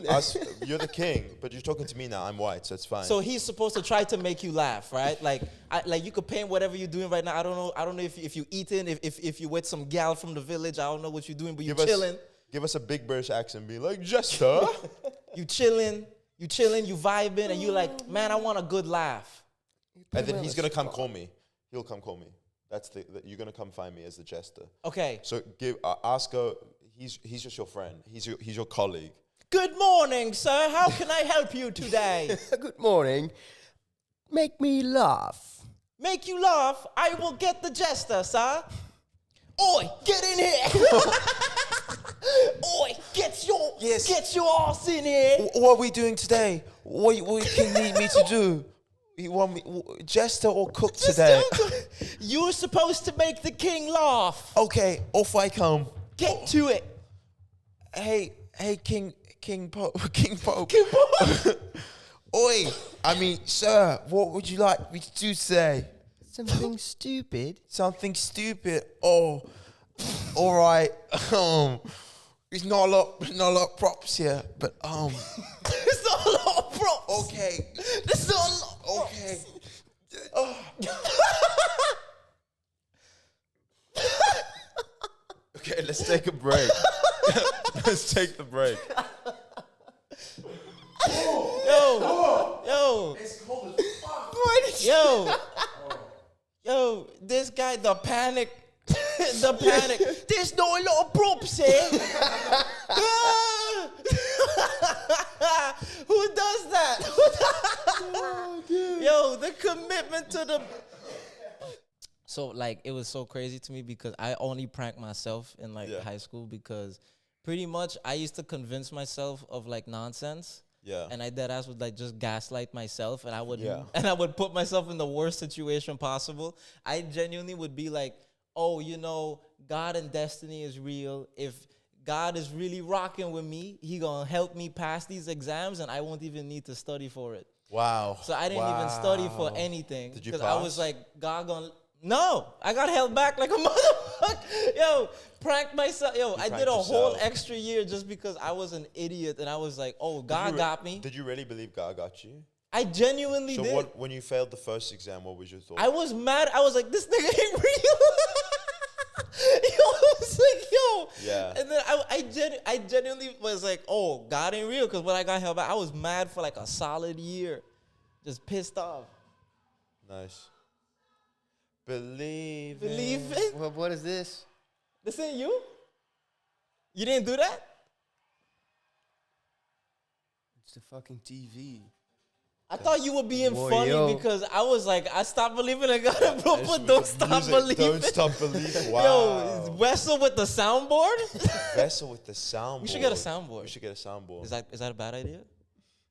You're the king, but you're talking to me now. I'm white, so it's fine. So he's supposed to try to make you laugh, right? Like you could paint whatever you're doing right now. I don't know if you eating, if you with some gal from the village. I don't know what you're doing, but you chilling. Give us a big British accent. Be like, Jester. You chilling, you vibing, and you like, man, I want a good laugh. And then he's gonna come call me. He'll come call me. That's you're gonna come find me as the Jester. Okay. So ask her. He's just your friend. He's your colleague. Good morning, sir. How can I help you today? Good morning. Make me laugh. Make you laugh? I will get the jester, sir. Oi, get in here. Oi, get your ass in here. What are we doing today? What can you need me to do? You want me Jester or cook today? You're supposed to make the king laugh. Okay, off I come. Get to it. Hey, King Pope. Oi, I mean, sir, what would you like me to do today? Something stupid. Something stupid. Oh, all right. There's not a lot of props here, but There's not a lot of props. okay. There's not a lot of props. Okay. Oh. Okay, let's take a break. Let's take the break. Yo. It's cold as fuck. Yo, this guy, the panic. There's not a lot of props here. Who does that? Yo, the commitment to the. So like, it was so crazy to me because I only pranked myself in high school because Pretty much, I used to convince myself of like nonsense. Yeah. And I dead ass would like just gaslight myself, and I would Yeah. and I would put myself in the worst situation possible. I genuinely would be like, oh, you know, God and destiny is real. If God is really rocking with me, he gonna help me pass these exams, and I won't even need to study for it. Wow. So I didn't even study for anything. Did you Because I pass? was like, God gonna... No, I got held back like a motherfucker. Yo, pranked myself. Yo, I did a whole yourself. extra year just because I was an idiot, and I was like, oh, God got me. Did you really believe God got you? I genuinely So did. when you failed the first exam, what was your thought? I was mad. I was like, this nigga ain't real. Yo, I was like, yo. Yeah. And then I genuinely was like, oh, God ain't real. Because when I got held back, I was mad for like a solid year. Just pissed off. Nice. Believe it. Well, what is this? This ain't you? You didn't do that? It's the fucking TV. I thought you were being Boy, funny yo. because I was like, I stopped believing in God, bro, but don't stop believing. Don't stop believing. Wow. Yo, Wessel with the soundboard? Vessel with the soundboard. We should get a soundboard. We should get a soundboard. Is that a bad idea?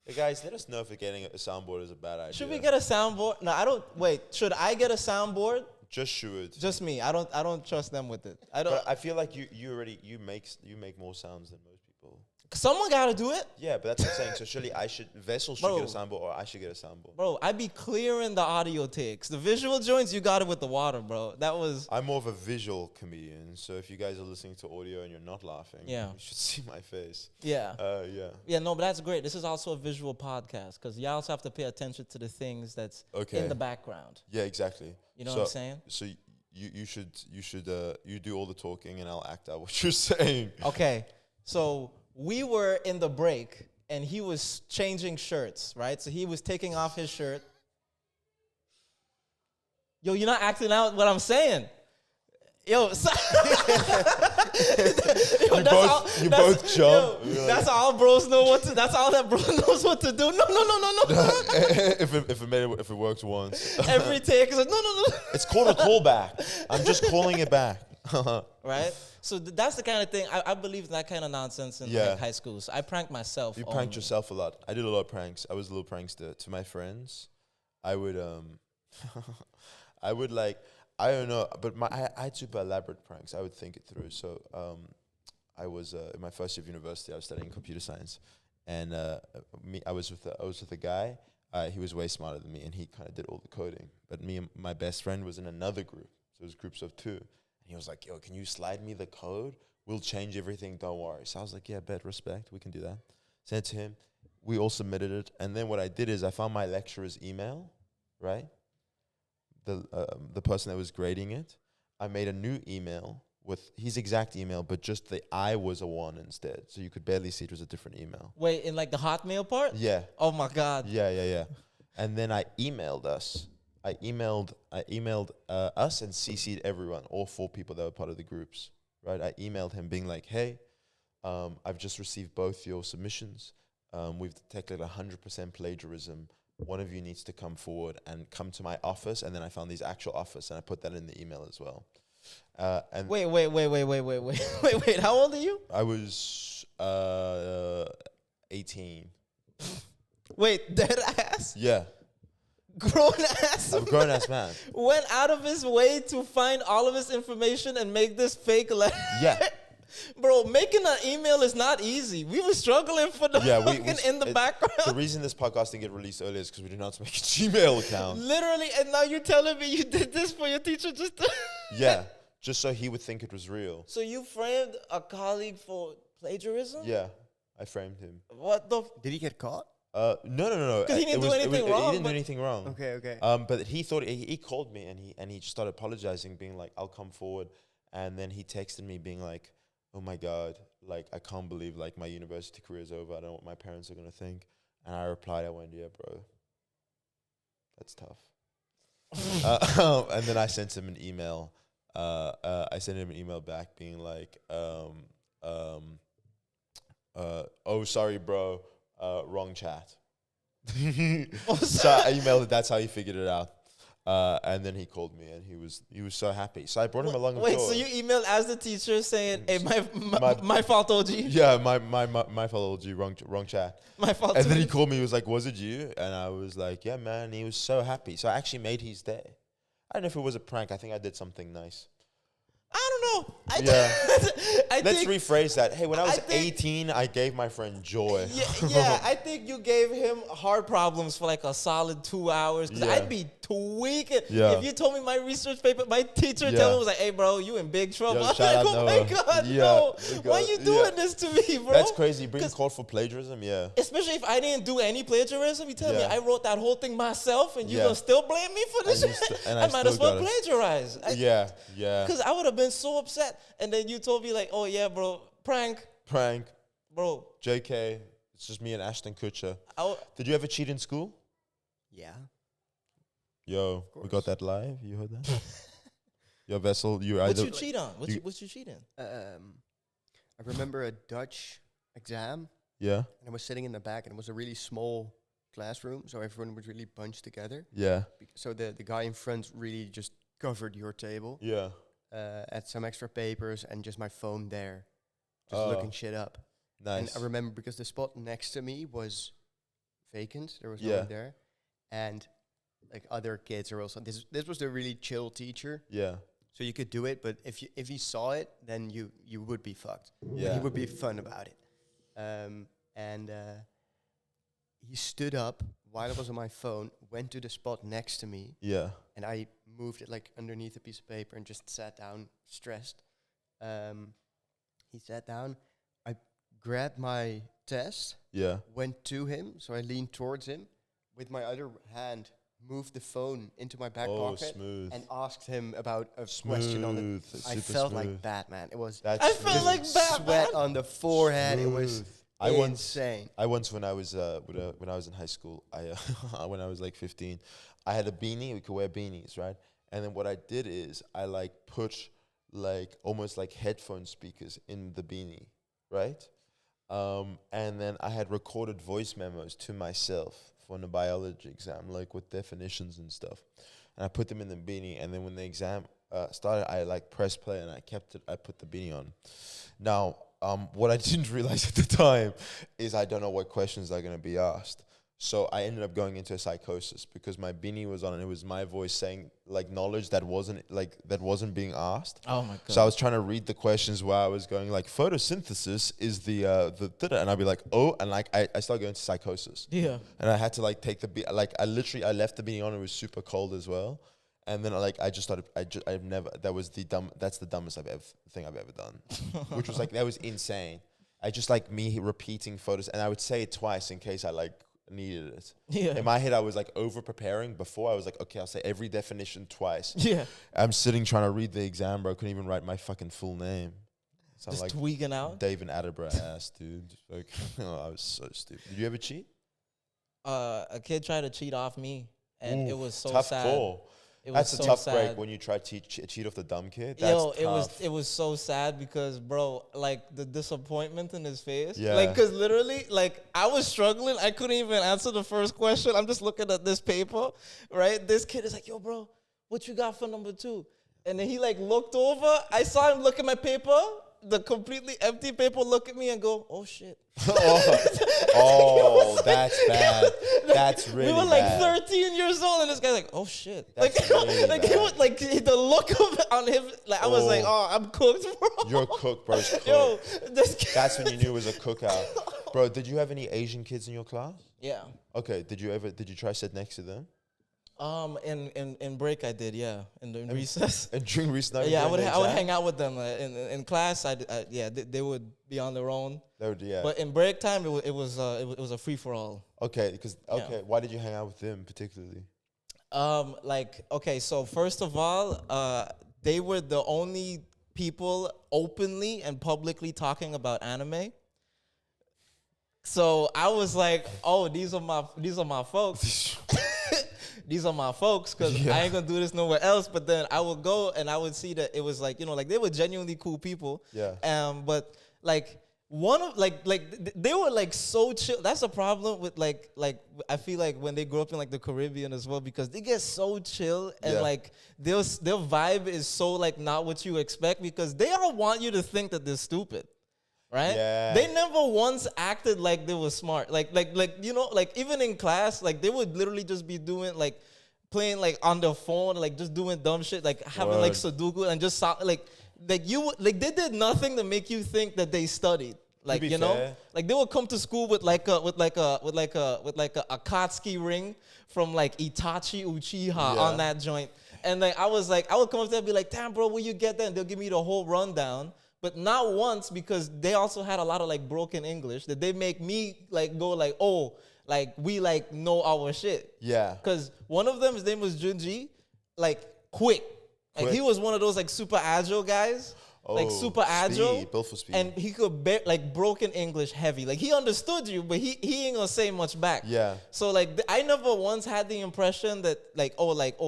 Hey guys, let us know if getting a soundboard is a bad idea. Should we get a soundboard? No, I don't. Wait, should I get a soundboard? Just should. Just me. I don't trust them with it. I don't. But I feel like you make more sounds than most people. Someone gotta do it, Yeah, but that's what I'm saying. So surely Vessel should Bro. get a soundboard, or I should get a soundboard. bro. I be clearing the audio takes. The visual joints, you got it with the water, bro. That was. I'm more of a visual comedian, so if you guys are listening to audio and you're not laughing, Yeah. you should see my face. Yeah. Yeah. Yeah, no, but that's great. This is also a visual podcast because you also have to pay attention to the things that's Okay. in the background. Yeah, exactly. You know what I'm saying? So you should you do all the talking and I'll act out what you're saying. Okay, so we were in the break and he was changing shirts, right? So he was taking off his shirt. Yo, you're not acting out what I'm saying. Yo, so You both jump. that's all bros know what to. That's all that bro knows what to do. No. if it works once. Every take is like no. It's called a callback. I'm just calling it back. Right? So that's the kind of thing, I believe in that kind of nonsense in like high school. So I pranked myself. You pranked yourself a lot. I did a lot of pranks. I was a little prankster. To my friends, I would I don't know, but I had super elaborate pranks. I would think it through. So I was in my first year of university. I was studying computer science, and I was with a guy. He was way smarter than me, and he kind of did all the coding. But me and my best friend was in another group. So it was groups of two. And he was like, yo, can you slide me the code? We'll change everything, don't worry. So I was like, yeah, bet, respect, we can do that. Sent it to him. We all submitted it. And then what I did is I found my lecturer's email, right? The person that was grading it. I made a new email with his exact email, but just the I was a 1 instead. So you could barely see it was a different email. Wait, in like the Hotmail part? Yeah. Oh my God. Yeah. And then I emailed us. I emailed us and CC'd everyone, all 4 people that were part of the groups, right? I emailed him being like, hey, I've just received both your submissions. We've detected 100% plagiarism. One of you needs to come forward and come to my office. And then I found his actual office and I put that in the email as well. And Wait. How old are you? I was 18. Wait, dead ass? Yeah. Grown ass? I'm a grown ass man. Went out of his way to find all of his information and make this fake letter. Yeah. Bro, making an email is not easy. We were struggling for the fucking in the background. The reason this podcast didn't get released earlier is because we did not make a Gmail account. Literally, and now you're telling me you did this for your teacher just to Yeah, just so he would think it was real. So you framed a colleague for plagiarism? Yeah, I framed him. What the Did he get caught? No. 'Cause he didn't do anything wrong, He didn't do but- anything wrong. Okay. But he thought he called me and he just started apologizing, being like, "I'll come forward," and then he texted me being like, "Oh my God, like I can't believe like my university career is over. I don't know what my parents are gonna think." And I replied, I went, "Yeah, bro, that's tough." And then I sent him an email. I sent him an email back being like, "Oh, sorry, bro, wrong chat." So I emailed it. That's how he figured it out. And then he called me, and he was so happy. So I brought him along. Wait, so you emailed as the teacher saying, "Hey, my fault, OG." Yeah, my fault, OG. Wrong chat. My fault. And then he called me. He was like, "Was it you?" And I was like, "Yeah, man." And he was so happy. So I actually made his day. I don't know if it was a prank. I think I did something nice. I don't know. Let's rephrase that. Hey, when I was 18, I gave my friend joy. Yeah, I think you gave him hard problems for like a solid 2 hours. Because I'd be tweaking. Yeah. If you told me my research paper, my teacher told me was like, "Hey, bro, you in big trouble." Yo, I'm shout like, out "Oh Noah. my God, Yeah, no. because- Why you doing this to me, bro?" That's crazy. Being called for plagiarism, yeah. Especially if I didn't do any plagiarism. You tell me I wrote that whole thing myself and you gonna still blame me for this And you shit? st- and I I might as still well got it. plagiarize. Yeah. Because I would have been so upset. And then you told me like, "Oh yeah, bro, prank, bro." JK. It's just me and Ashton Kutcher. Did you ever cheat in school? Yeah. Yo, we got that live. You heard that? Your vessel. You either. What you cheat on? What you cheat in? I remember a Dutch exam, Yeah. and I was sitting in the back, and it was a really small classroom, so everyone was really bunched together. Yeah. So the guy in front really just covered your table. Yeah. Had some extra papers and just my phone there, just looking shit up. Nice. And I remember because the spot next to me was vacant, there was no Yeah. one there, and like other kids are also. This was the really chill teacher, Yeah. so you could do it. But if you saw it, then you would be fucked. Yeah. He would be fun about it. And he stood up while I was on my phone, went to the spot next to me, Yeah. and I moved it like underneath a piece of paper and just sat down stressed. He sat down. I grabbed my test, Yeah. went to him, so I leaned towards him. With my other hand, moved the phone into my back pocket Smooth. and asked him about a question on it. I Super felt smooth. like Batman. It was That's I felt smooth. like Batman. sweat on the forehead. It was Smooth. I insane. once when I was in high school, when I was like 15, I had a beanie. We could wear beanies, right? And then what I did is I like put like almost like headphone speakers in the beanie, right? And then I had recorded voice memos to myself for the biology exam, like with definitions and stuff. And I put them in the beanie. And then when the exam started, I like pressed play and I kept it. I put the beanie on. Now, what I didn't realize at the time is I don't know what questions are going to be asked. So I ended up going into a psychosis because my beanie was on and it was my voice saying like knowledge that wasn't being asked. Oh my God. So I was trying to read the questions while I was going like photosynthesis is the and I'd be like, oh, and like I started going to psychosis. Yeah. And I had to like take the I left the beanie on. It was super cold as well. And then that's the dumbest thing I've ever done, which was like, that was insane. I just like me repeating photos and I would say it twice in case I like needed it. Yeah. In my head, I was like over preparing before. I was like, okay, I'll say every definition twice. Yeah. I'm sitting trying to read the exam, bro. I couldn't even write my fucking full name. So Just I'm like tweaking out. David Attenborough ass, dude. Just like, I was so stupid. Did you ever cheat? A kid tried to cheat off me, and it was so tough sad. Call. It That's was a so tough sad. break when you try to cheat off the dumb kid. That's Yo, tough. it was so sad because, bro, like the disappointment in his face. Yeah. Like, cause literally, like I was struggling. I couldn't even answer the first question. I'm just looking at this paper, right? This kid is like, "Yo, bro, what you got for number 2?" And then he like looked over. I saw him look at my paper, the completely empty paper, look at me and go, "Oh shit." That's bad. That's really We were like bad. 13 years old, and this guy's like, "Oh shit!" That's like, really like he bad. was like the look of it on him. Like I was like, "Oh, I'm cooked, bro." You're a cook, bro. Cook. Yo, this kid. That's when you knew it was a cookout. Bro, did you have any Asian kids in your class? Yeah. Okay, did you try to sit next to them? In break I did, yeah. In recess. And during recess? Yeah, I would hang out with them. In class, they would be on their own. They would, yeah. But in break time, it was a free for all. Okay, Yeah. why did you hang out with them particularly? So first of all, they were the only people openly and publicly talking about anime. So I was like, "Oh, these are my folks." These are my folks, because I ain't gonna do this nowhere else. But then I would go and I would see that it was like, like they were genuinely cool people. Yeah. But like one of they were like so chill. That's a problem with like I feel like when they grow up in like the Caribbean as well, because they get so chill and like their vibe is so like not what you expect, because they all want you to think that they're stupid. Right? Yeah. They never once acted like they were smart. Like you know, like even in class, like they would literally just be doing like playing like on their phone, like just doing dumb shit, like having like Sudoku and just like you would like they did nothing to make you think that they studied. Like, you know, like they would come to school with like a Akatsuki ring from like Itachi Uchiha on that joint. And like I would come up there and be like, damn bro, where you get that? And they'll give me the whole rundown. But not once, because they also had a lot of like broken English, that they make me like go like, oh, like we like know our shit. Yeah. Because one of them, his name was Junji, like quick. Like he was one of those like super agile guys. Like super agile, built for speed, and he could like broken English heavy. Like he understood you, but he ain't gonna say much back. Yeah. So like I never once had the impression that like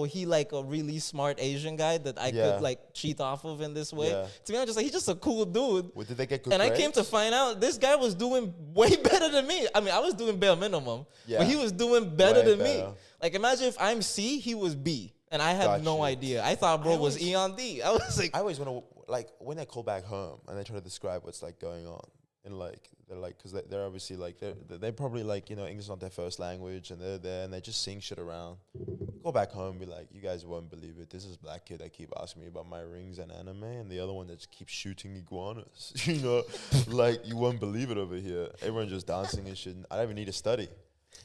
he like a really smart Asian guy that I could like cheat off of in this way. Yeah. To me, I'm just like, he's just a cool dude. Well, did they get good And grades? I came to find out this guy was doing way better than me. I mean, I was doing bare minimum, but he was doing better than me. Like imagine if I'm C, he was B. And I had no idea. I thought bro was E on D. I was like, I always want to, like, when they call back home and they try to describe what's like going on, and like they're like, because they're obviously like they're probably like, you know, English is not their first language, and they're there and they just sing shit around. Go back home and be like, you guys won't believe it. This is black kid that keep asking me about my rings and anime, and the other one that just keeps shooting iguanas. You know, like you won't believe it over here. Everyone just dancing and shit. I don't even need to study.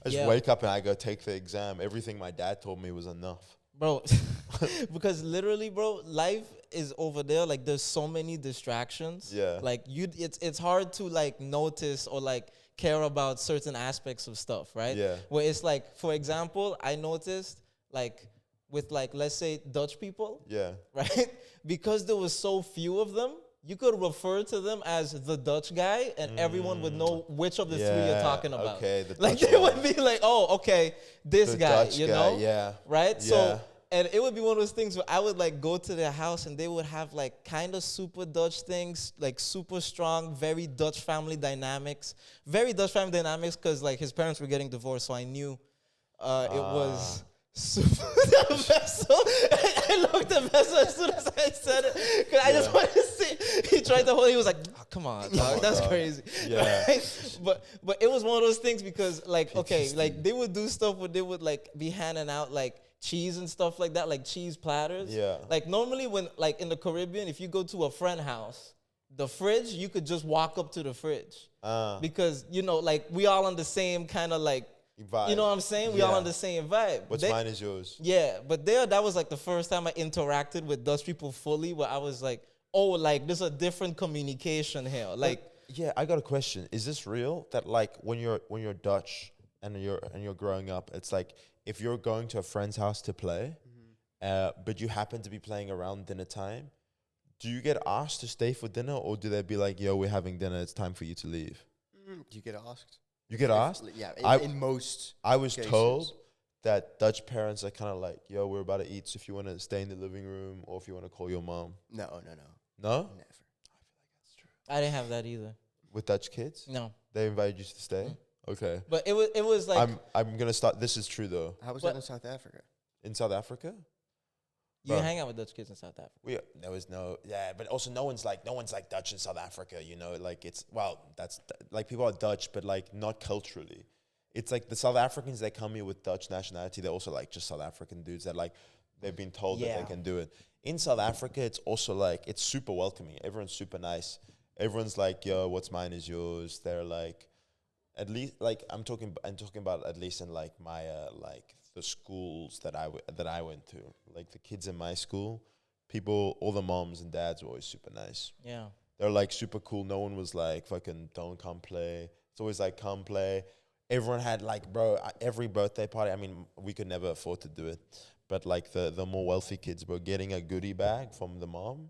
I just wake up and I go take the exam. Everything my dad told me was enough. Bro, because literally, bro, life is over there. Like, there's so many distractions. Yeah. Like, it's hard to, like, notice or, like, care about certain aspects of stuff, right? Yeah. Where it's, like, for example, I noticed, like, with, like, let's say Dutch people. Yeah. Right? Because there was so few of them, you could refer to them as the Dutch guy, and everyone would know which of the three you're talking about. Okay, like they would be like, "Oh, okay, this guy," Dutch you guy, know, yeah, right? Yeah. So, and it would be one of those things where I would like go to their house, and they would have like kind of super Dutch things, like super strong, very Dutch family dynamics, because like his parents were getting divorced, so I knew it was. Super vessel. I looked at vessel as soon as I said it, because I just wanted to see. He tried to hold. He was like, oh, "Come on, dog, that's crazy." Yeah. Right? But it was one of those things because like like they would do stuff where they would like be handing out like cheese and stuff like that, like cheese platters. Yeah. Like normally when like in the Caribbean, if you go to a friend house, the fridge, you could just walk up to the fridge because you know like we all on the same kind of like. Vibe. You know what I'm saying? We all on the same vibe. What's mine is yours. Yeah, but that was like the first time I interacted with Dutch people fully, where I was like, oh, like there's a different communication here. Like, yeah, I got a question. Is this real? That like when you're Dutch and you're growing up, it's like if you're going to a friend's house to play, but you happen to be playing around dinner time, do you get asked to stay for dinner, or do they be like, yo, we're having dinner, it's time for you to leave? You get asked. You get asked? Yeah, in most I was cases. told that Dutch parents are kind of like, yo, we're about to eat, so if you want to stay in the living room or if you want to call your mom. No? No? Never. I feel like that's true. I didn't have that either. With Dutch kids? No. They invited you to stay? Okay. But it was like I'm going to start. This is true, though. How was that in South Africa? In South Africa? you hang out with Dutch kids in South Africa. There was no, but also no one's like Dutch in South Africa, you know, like it's, well, that's, like people are Dutch, but like not culturally. It's like the South Africans that come here with Dutch nationality, they're also like just South African dudes that like, they've been told that they can do it. In South Africa, it's also like, it's super welcoming. Everyone's super nice. Everyone's like, yo, what's mine is yours. They're like, at least, like, I'm talking about at least in like my, like the schools that I went to, like the kids in my school, people, all the moms and dads were always super nice. Yeah. They're like super cool. No one was like, fucking don't come play. It's always like, come play. Everyone had like, bro, every birthday party. I mean, we could never afford to do it, but like the more wealthy kids were getting a goodie bag from the mom.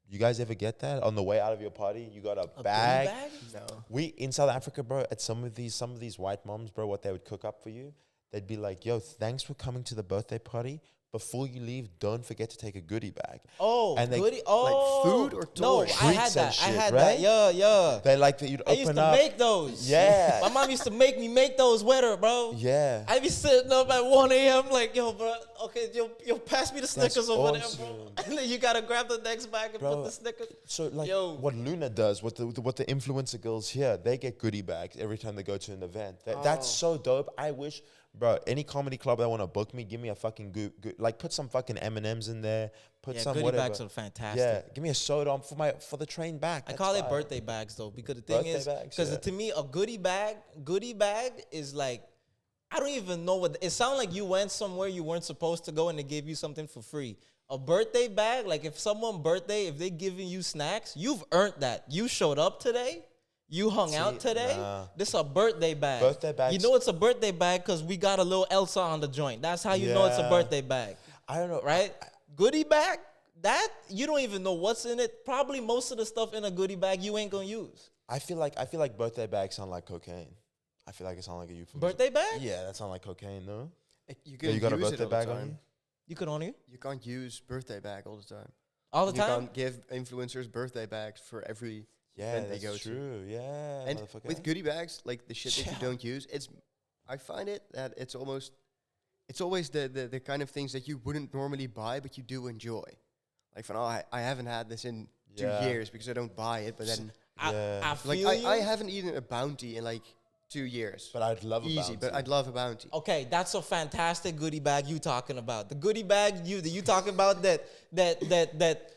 You guys ever get that on the way out of your party? You got a bag? Bag? No. We in South Africa, bro. At some of these white moms, bro, what they would cook up for you, they'd be like, "Yo, thanks for coming to the birthday party, before you leave, don't forget to take a goodie bag. Oh, And they- goodie. Oh, like food or no, toys? I had Treats and that. I shit, had right? that. Yeah. They like that you'd I open used to up. make those. Yeah. My mom used to make me make those with her, bro. Yeah. I be sitting up at 1 a.m. like, yo, bro, okay, yo, pass me the Snickers over awesome. there, bro. And then you gotta grab the next bag and Bro, put the Snickers. So like Yo. what Luna does, what the influencer girls here, they get goodie bags every time they go to an event. That's so dope. I wish, bro, any comedy club that want to book me, give me a fucking good like put some fucking M&Ms in there, put Yeah, some goodie whatever. bags are fantastic. Yeah, give me a soda for the train back. I That's call it fire. birthday bags though, because the thing Birthday is, bags, because yeah. to me, a goodie bag is like, I don't even know what it sounds like. You went somewhere you weren't supposed to go and they gave you something for free. A birthday bag, like if if they giving you snacks, you've earned that. You showed up today. You hung out today. nah. This a birthday bag. Birthday bags- You know it's a birthday bag because we got a little Elsa on the joint. That's how you know it's a Yeah. birthday bag, I don't know, right? Goodie bag, that you don't even know what's in it. Probably most of the stuff in a goodie bag you ain't gonna use. I feel like birthday bags sound like cocaine. I feel like it sounds like a euphemism. Birthday bag? Yeah, that sounds like cocaine, no? You Yeah, you got a use it birthday all the bag on time. you? You could own it You can't use birthday bag all the time. all the You time. can't give influencers birthday bags for every Yeah, event they that's go to. true. Yeah, And motherfucker. with goodie bags, like the shit that Yeah. you don't use, I find it that it's always the kind of things that you wouldn't normally buy, but you do enjoy. Like, I haven't had this in Yeah. 2 years because I don't buy it, but then Yeah. I feel like you. I haven't eaten a Bounty in like 2 years. But I'd love a Easy, but Bounty. I'd love a Bounty. Okay, that's a fantastic goodie bag you talking about. The goodie bag you talking about that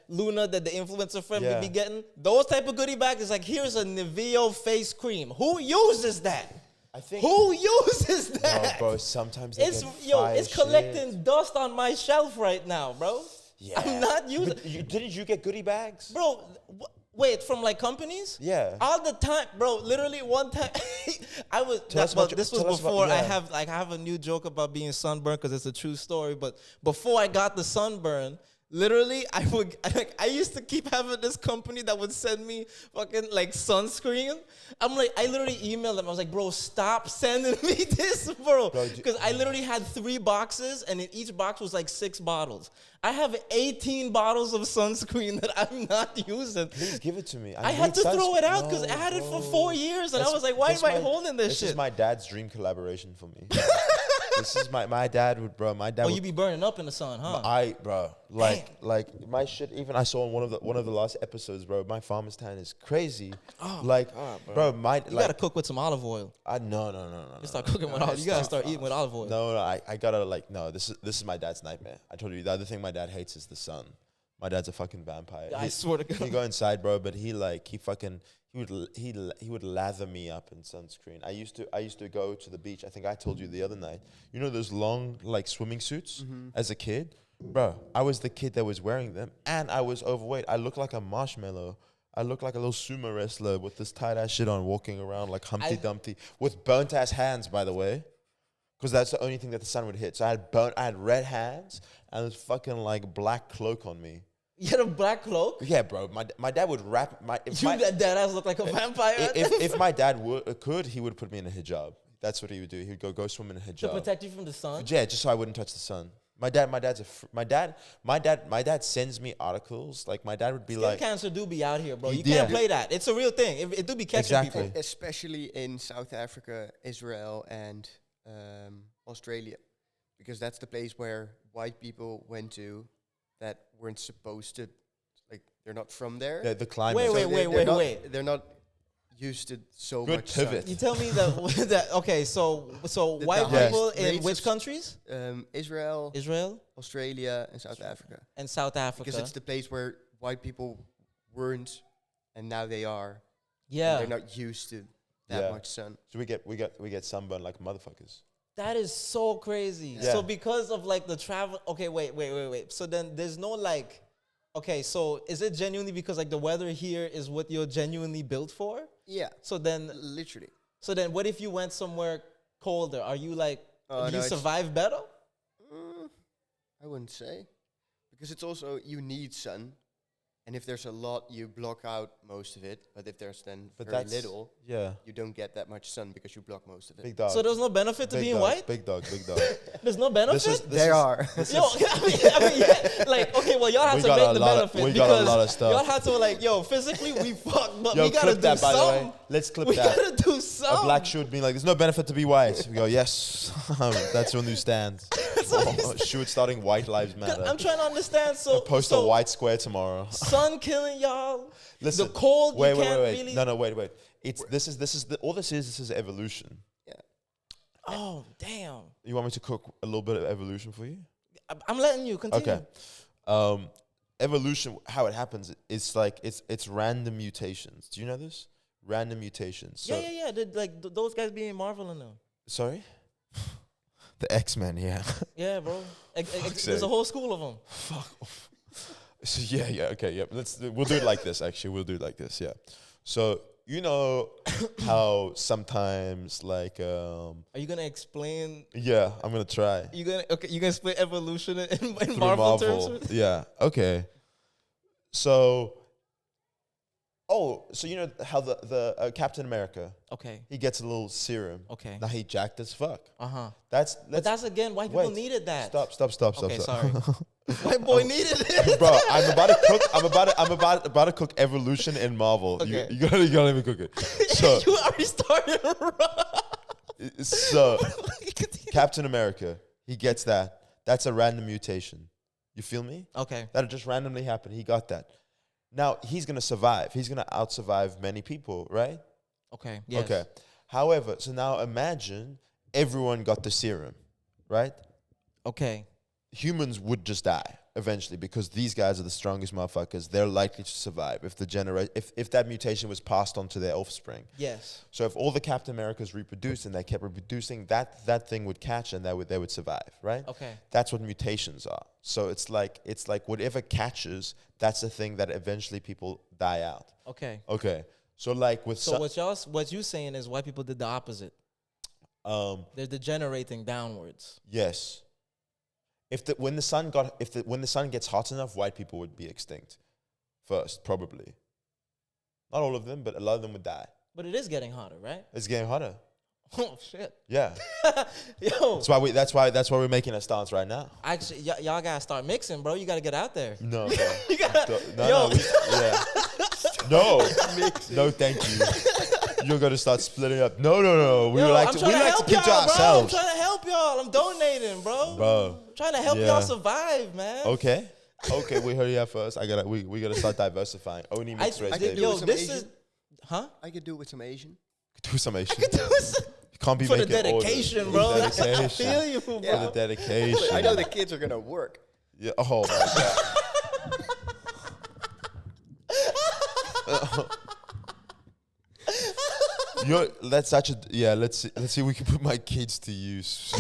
Luna, that the influencer friend Yeah. be getting. Those type of goodie bags is like, here's a Nivea face cream. Who uses that? I think. Who uses No, that? bro. Sometimes they It's get it's fire shit. collecting dust on my shelf right now, bro. Yeah. I'm not using. But didn't you get goodie bags? Bro, wait, from like companies? Yeah. All the time, bro. Literally one time, I was. Tell us about your- this was tell us about- before I yeah. have a new joke about being sunburned because it's a true story. But before I got the sunburn, literally, I used to keep having this company that would send me fucking like sunscreen. I'm like, I literally emailed them. I was like, bro, stop sending me this, bro. Because I literally had 3 boxes, and in each box was like 6 bottles. I have 18 bottles of sunscreen that I'm not using. Please give it to me. I had to throw it out because No, I had it for bro. 4 years, and I was like, why am I holding this shit? This is my dad's dream collaboration for me. This is my dad would, bro. My dad. Oh, would, you be burning up in the sun, huh? bro, like my shit. Even I saw in one of the last episodes, bro. My farmer's tan is crazy. Oh, like, God, bro, my You like. gotta cook with some olive oil. No. You start cooking with olive. You gotta start eating with olive oil. No, I gotta like no. This is my dad's nightmare. I told you the other thing my dad hates is the sun. My dad's a fucking vampire. I swear to God. He go inside, bro, but he would lather me up in sunscreen. I used to go to the beach. I think I told you the other night. You know those long like swimming suits as a kid, bro. I was the kid that was wearing them, and I was overweight. I looked like a marshmallow. I looked like a little sumo wrestler with this tight ass shit on, walking around like Humpty Dumpty with burnt ass hands, by the way. Because that's the only thing that the sun would hit. So I had red hands and this fucking like black cloak on me. You had a black cloak? Yeah, bro. My dad would wrap my. If You my that ass look like a vampire. if my dad could, he would put me in a hijab. That's what he would do. He'd go swim in a to hijab. protect you from the sun. Yeah, just so I wouldn't touch the sun. My dad sends me articles. Like my dad would be Skin like, cancer do be out here, bro. You Yeah. can't play that. It's a real thing. It do be catching Exactly. people. Especially in South Africa, Israel, and Australia, because that's the place where white people went to that weren't supposed to, like, they're not from there. the climate. Wait, They're not used to so Good much sun. pivot. You tell me that okay, so The white highest people in rates which of- countries? Israel, Israel Australia, and South Africa, and South Africa. because it's the place where white people weren't, and now they are. yeah. And they're not used to that Yeah. much sun. So we get sunburned like motherfuckers. That is so crazy. Yeah. So because of like the travel, okay, wait. So then there's no like, okay, so is it genuinely because like the weather here is what you're genuinely built for? Yeah, So then, literally. what if you went somewhere colder? Are you like, Oh, do no, you it's- survive better? I wouldn't say, because it's also, you need sun, And if there's a lot, you block out most of it. But if there's then But very that's little, yeah. you don't get that much sun because you block most of it. Big dog. So there's no benefit to Big being dog, white? Big dog. Big dog. There's no benefit? This There are. Yo, I mean, yeah, like, okay, well, y'all have We to got make a the lot of- benefit we got a because lot of stuff. y'all have to, like, yo, physically we fucked, but Yo, we gotta clip do that, by the way. something. Let's clip We that. gotta do A something. black should be like, there's no benefit to be white. We go, yes, that's your new stand. Shoot starting White Lives Matter. I'm trying to understand. So, Post so a white square tomorrow. sun killing y'all. Listen, the cold, wait, you wait, can't wait, wait. really. No, wait. This is evolution. Yeah. Oh, damn. You want me to cook a little bit of evolution for you? I'm letting you continue. Okay. Evolution, how it happens, it's like it's random mutations. Do you know this? Random mutations. So, Yeah. Those guys being Marvel in them. Sorry? The X-Men, yeah. Yeah, bro. Fuck's There's a sake. whole school of them. Fuck off. So okay, yeah. We'll do it like this. Actually, we'll do it like this. Yeah. So you know how sometimes like Are you gonna explain? yeah, I'm gonna try You gonna explain evolution in through Marvel terms? Yeah. Okay. So. Oh, so you know how the Captain America, Okay. he gets a little serum. Okay. Now he jacked as fuck. But that's again, white people wait, needed that. Stop. Okay, sorry. White boy needed it. Bro, I'm about to cook. I'm about to cook evolution in Marvel. Okay. You gotta let me cook it. So, You already started so Captain America, he gets that. That's a random mutation. You feel me? Okay. That just randomly happened. He got that. Now he's gonna survive. He's gonna out-survive many people, right? Okay. Yes. Okay. However, so now imagine everyone got the serum, right? Okay. Humans would just die eventually because these guys are the strongest motherfuckers. They're likely to survive if that mutation was passed on to their offspring. Yes. So if all the Captain Americas reproduced and they kept reproducing, that thing would catch and they would survive, right? Okay. That's what mutations are. So it's like whatever catches, that's the thing that eventually people die out. Okay. Okay. So like with So what you saying is white people did the opposite. They're degenerating downwards. yes. When the sun gets hot enough, white people would be extinct first, probably. Not all of them, but a lot of them would die. But it is getting hotter, right? It's getting hotter. Oh shit. Yeah. Yo. That's why we're making a stance right now. Actually, y'all gotta start mixing, bro. You gotta get out there. No, bro. You gotta. No, yeah. No, no, thank you. You're gonna start splitting up. No. We like to keep to ourselves. I'm trying to help y'all. I'm donating, bro. I'm trying to help y'all survive, man. Okay, we heard you first. We gotta start diversifying. Only mixed race, baby. Yo, this is, I could do with some Asian. Do some Asian. You Can't be for the making dedication, orders. bro. For the dedication. I feel you, bro. For the dedication. I know the kids are gonna work. Yeah. Oh my god. Let's see if we can put my kids to use.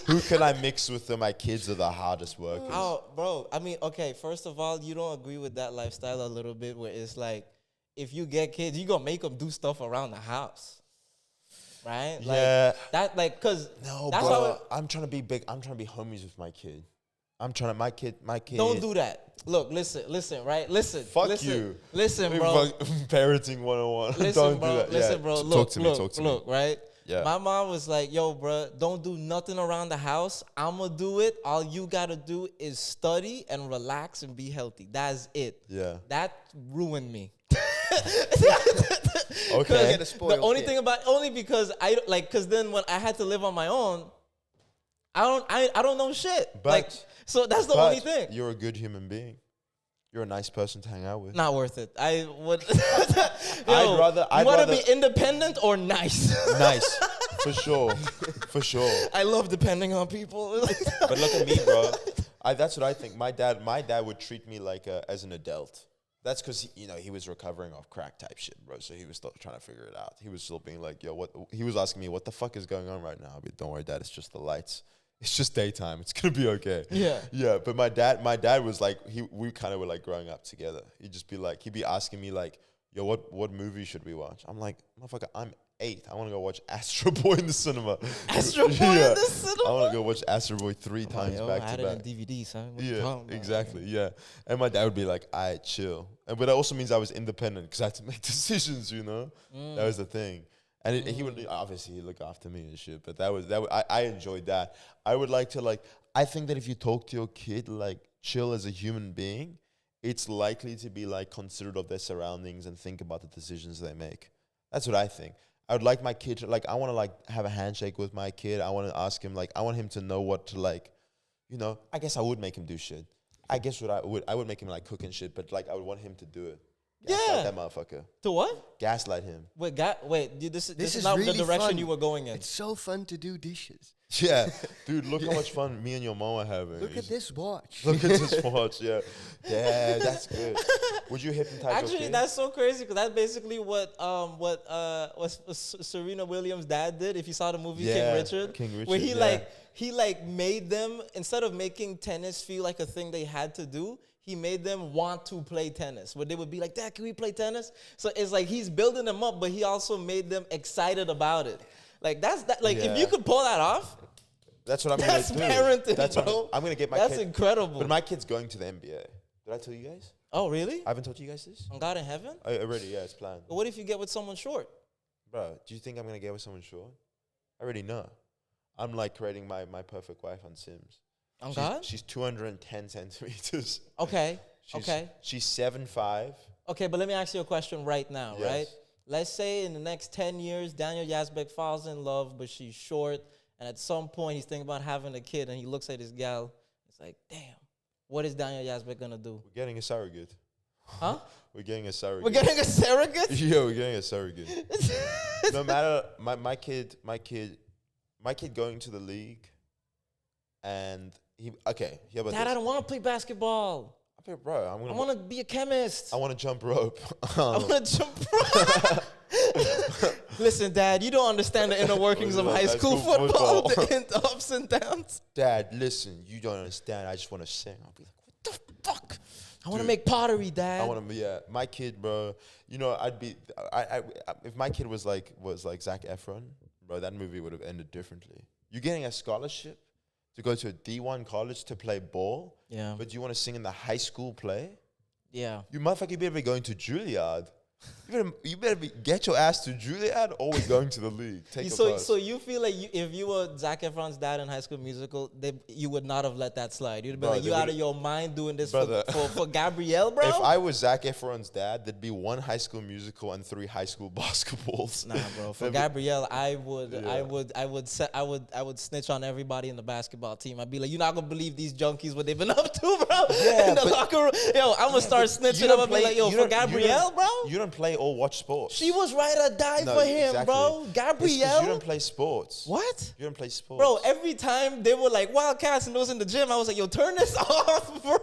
Who can I mix with them? My kids are the hardest workers. Oh, bro. I mean, okay, first of all, you don't agree with that lifestyle a little bit where it's like, if you get kids, you gonna make them do stuff around the house. Right? Yeah. Cause No, that's bro. I'm trying to be big. I'm trying to be homies with my kid. My kid. Don't do that. Look, listen, right? Listen. Fuck you. Listen, bro. Parenting 101. Listen, Don't bro. do that. Listen, Yeah. bro. Talk to me. Look, right? Yeah. My mom was like, yo, bro, don't do nothing around the house. I'ma do it. All you gotta do is study and relax and be healthy. That's it. Yeah. That ruined me. Okay. The only thing because cause then when I had to live on my own, I don't know shit. So that's the only thing. You're a good human being. You're a nice person to hang out with. Not worth it. I would. I'd you want to rather be independent or nice? Nice, for sure. I love depending on people. But look at me, bro. That's what I think. My dad would treat me like as an adult. That's because he was recovering off crack type shit, bro. So he was still trying to figure it out. He was still being like, yo, what? He was asking me, what the fuck is going on right now? I'd be, don't worry, Dad. It's just the lights. It's just daytime. It's gonna be okay. Yeah. Yeah. But my dad was like, we kind of were like growing up together. He'd be asking me like, yo, what movie should we watch? I'm like, motherfucker, I'm 8, I want to go watch Astro Boy in the cinema. Astro Boy in the cinema? I want to go watch Astro Boy 3 times back I had to back. it in DVD, son. What you Yeah, talking about? exactly. Yeah, and my dad would be like, "I chill," but that also means I was independent because I had to make decisions. That was the thing. And he would obviously he'd look after me and shit. But I enjoyed that. I would like to I think that if you talk to your kid like chill as a human being, it's likely to be like considerate of their surroundings and think about the decisions they make. That's what I think. I would like my kid to I want to have a handshake with my kid. I want to ask him I want him to know what to I guess I would make him do shit. I guess I would make him cook and shit, but I would want him to do it. Gaslight that motherfucker. To what? Gaslight him. This is not really the direction fun. you were going in. It's so fun to do dishes. Yeah, dude, look how much fun me and your mom are having. Look at this watch. Look at this watch, yeah. Yeah, that's good. Would you hypnotize your Actually, kid? that's so crazy because that's basically what Serena Williams' dad did. If you saw the movie King Richard, where he made them, instead of making tennis feel like a thing they had to do, he made them want to play tennis. Where they would be like, "Dad, can we play tennis?" So it's like he's building them up, but he also made them excited about it. If you could pull that off, that's what I'm that's gonna do. parenting, That's bro. what I'm gonna get my That's kid. incredible. But my kid's going to the NBA. Did I tell you guys? Oh, really? I haven't told you guys this? On God in heaven? Already, yeah, it's planned. But what if you get with someone short? Bro, do you think I'm gonna get with someone short? I already know. I'm creating my perfect wife on Sims. On God? She's 210 centimeters. Okay. She's 7'5". Okay, but let me ask you a question right now, Yes. right? Let's say in the next 10 years, Daniel Yazbek falls in love, but she's short, and at some point he's thinking about having a kid, and he looks at his gal. It's like, damn, what is Daniel Yazbek gonna do? We're getting a surrogate. Huh? We're getting a surrogate. We're getting a surrogate? Yeah, we're getting a surrogate. No matter my kid going to the league, and he about Dad, this. I don't want to play basketball. Bro, I want to be a chemist. I want to jump rope. I want to jump rope. Listen, Dad, you don't understand the inner workings of high school football, the ups and downs. Dad, listen, you don't understand. I just want to sing. I'll be like, what the fuck? I want to make pottery, Dad. I want to, my kid, bro. I'd be, if my kid was like Zac Efron, bro, that movie would have ended differently. You're getting a scholarship to go to a D1 college to play ball, but you want to sing in the high school play? Yeah. You motherfucker, you better be going to Juilliard. You better get your ass to Juilliard or we're going to the league. So you feel like if you were Zac Efron's dad in High School Musical, you would not have let that slide. You'd be like, you out of your mind doing this for Gabrielle, bro? If I was Zac Efron's dad, there'd be 1 High School Musical and 3 high school basketballs. Nah, bro. For Gabrielle, I would snitch on everybody in the basketball team. I'd be like, you're not gonna believe these junkies what they've been up to, bro. Yeah, in the locker room. Yo, I'm gonna start snitching up and be like, yo, for Gabrielle, bro. You don't play or watch sports. She was ride or die for him, bro. Gabrielle. You don't play sports. What? You don't play sports. Bro, every time they were like Wildcats and those in the gym, I was like, yo, turn this off, bro.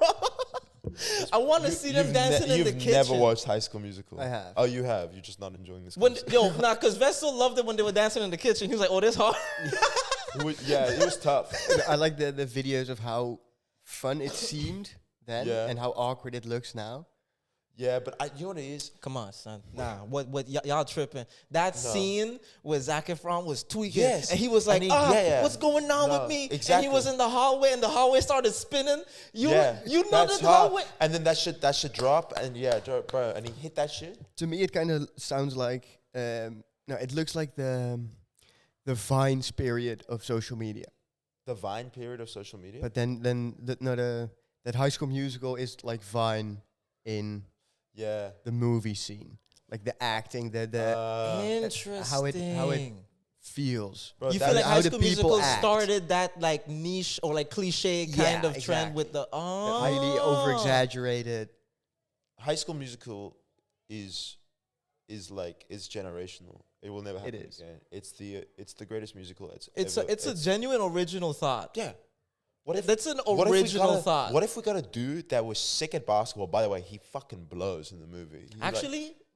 I want to see them dancing in the kitchen. You've never watched High School Musical? I have. Oh, you have. You're just not enjoying this. Because Vessel loved it when they were dancing in the kitchen. He was like, oh, this hard. Yeah, it was tough. I like the videos of how fun it seemed then and how awkward it looks now. Yeah, but you know what it is? Come on, son. Nah, what y'all tripping? That scene where Zac Efron was tweaking, and he was like, what's going on with me? Exactly. And he was in the hallway, and the hallway started spinning. You know the hard. hallway. And then that shit drop, and bro, and he hit that shit. To me, it kind of sounds like, it looks like the Vines period of social media. The Vine period of social media? But then that High School Musical is like Vine in the movie scene, like the acting, interesting. how it feels. Bro, you feel like High School Musical started that like niche or like cliche kind of trend with the highly over exaggerated. High School Musical is generational. It will never happen again. It's the greatest musical. It's a genuine original thought. Yeah. That's an original thought. What if we got a dude that was sick at basketball? By the way, he fucking blows in the movie.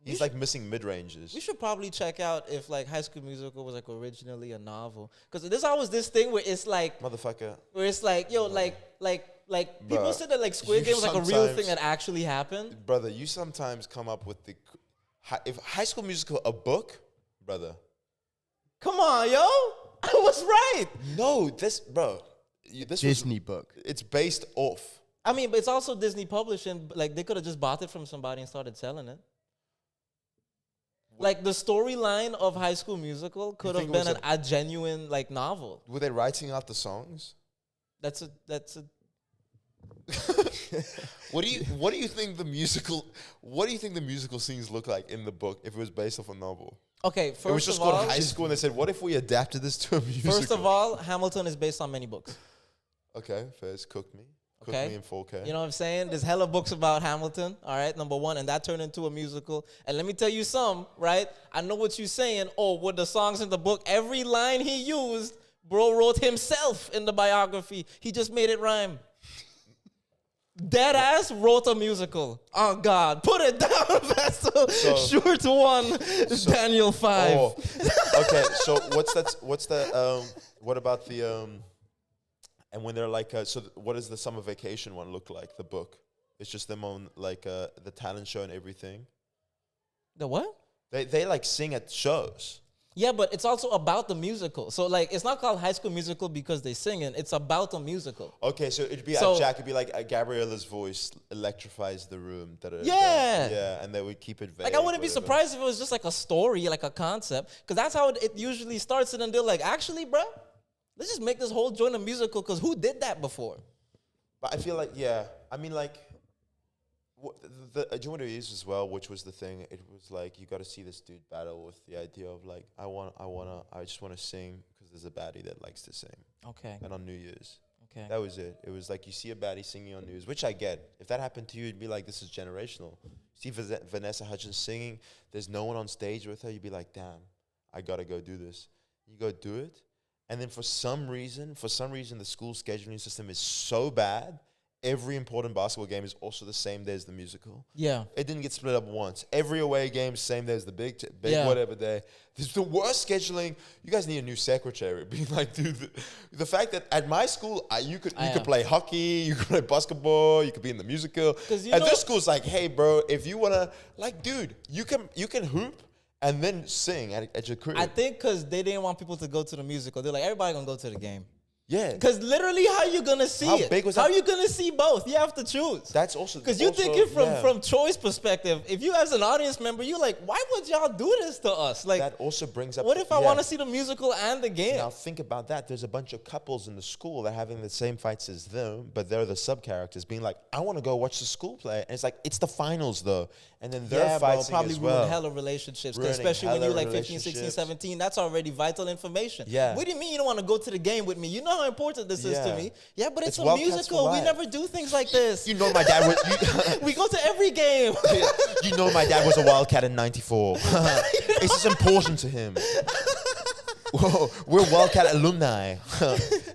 He's like missing mid-ranges. We should probably check out if like High School Musical was like originally a novel. Because there's always this thing where it's like... Motherfucker. Where it's like, yo, like people said that like Squid Game was like a real thing that actually happened. Brother, you sometimes come up with if High School Musical a book, brother, Come on, yo. I was right. No, this bro. This Disney book. It's based off. I mean, but it's also Disney publishing. Like, they could have just bought it from somebody and started selling it. Like, the storyline of High School Musical could have think it been was a genuine, like, novel. Were they writing out the songs? That's a. What do you think the musical scenes look like in the book if it was based off a novel? Okay, It was first just of all, called High School, and they said, "What if we adapted this to a musical?" first of all, Hamilton is based on many books. okay, first cook me Okay. in 4K. You know what I'm saying? There's hella books about Hamilton, all right, number one, and that turned into a musical. And let me tell you some, right? I know what you're saying. Oh, with the songs in the book, every line he used, bro wrote himself in the biography. He just made it rhyme. Deadass wrote a musical. Oh, God. Put it down, Vessel. Sure to one. Daniel 5. Oh, okay. So what about the and when they're like what does the summer vacation one look like? The book. It's just them on like the talent show and everything. The what? They like sing at shows. Yeah, but it's also about the musical. So, like, it's not called High School Musical because they singing. It's about a musical. Okay, so it'd be Jack. It'd be like Gabriella's voice electrifies the room. Yeah. Yeah, and they would keep it vague. Like, I wouldn't be whatever. surprised if it was just like a story, like a concept. Because that's how it usually starts. And then they're like, actually, bro, let's just make this whole joint a musical because who did that before? But I feel like, yeah. I mean, like, do you know what it is as well? Which was the thing? It was like you got to see this dude battle with the idea of like I just want to sing because there's a baddie that likes to sing. Okay. And on New Year's, Okay. that was it. It was like you see a baddie singing on New Year's, which I get. If that happened to you, you'd be like, this is generational. See Vanessa Hudgens singing. There's no one on stage with her. You'd be like, damn, I gotta go do this. You go do it, and then for some reason, the school scheduling system is so bad. Every important basketball game is also the same day as the musical. Yeah. It didn't get split up once. Every away game, same day as the big Yeah. whatever day. This is the worst scheduling. You guys need a new secretary. Being like, dude, the fact that at my school, you could play hockey, you could play basketball, you could be in the musical. At this school, it's like, hey, bro, if you wanna, like, dude, you can hoop and then sing at your career. I think because they didn't want people to go to the musical. They're like, everybody gonna go to the game. Yeah. Because literally, how you gonna see it? Big was how that? you gonna see both? You have to choose. That's also because you think it from choice perspective. If you as an audience member, you're like, why would y'all do this to us? Like, that also brings up. What if I want to see the musical and the game? Now think about that. There's a bunch of couples in the school that are having the same fights as them, but they're the sub characters, being like, I want to go watch the school play, and it's like it's the finals though, and then they're fighting probably as well. ruin hella relationships, 'cause Ruining especially when you're hella like 15, 16, relationships. 17. That's already vital information. Yeah. What do you mean you don't want to go to the game with me? You know how important this is to Yeah. me. Yeah, but it's a Wildcats for musical. We life. never do things like this. You know my dad was. We go to every game. You know my dad was a Wildcat in '94. It's just important to him. Whoa, we're Wildcat alumni,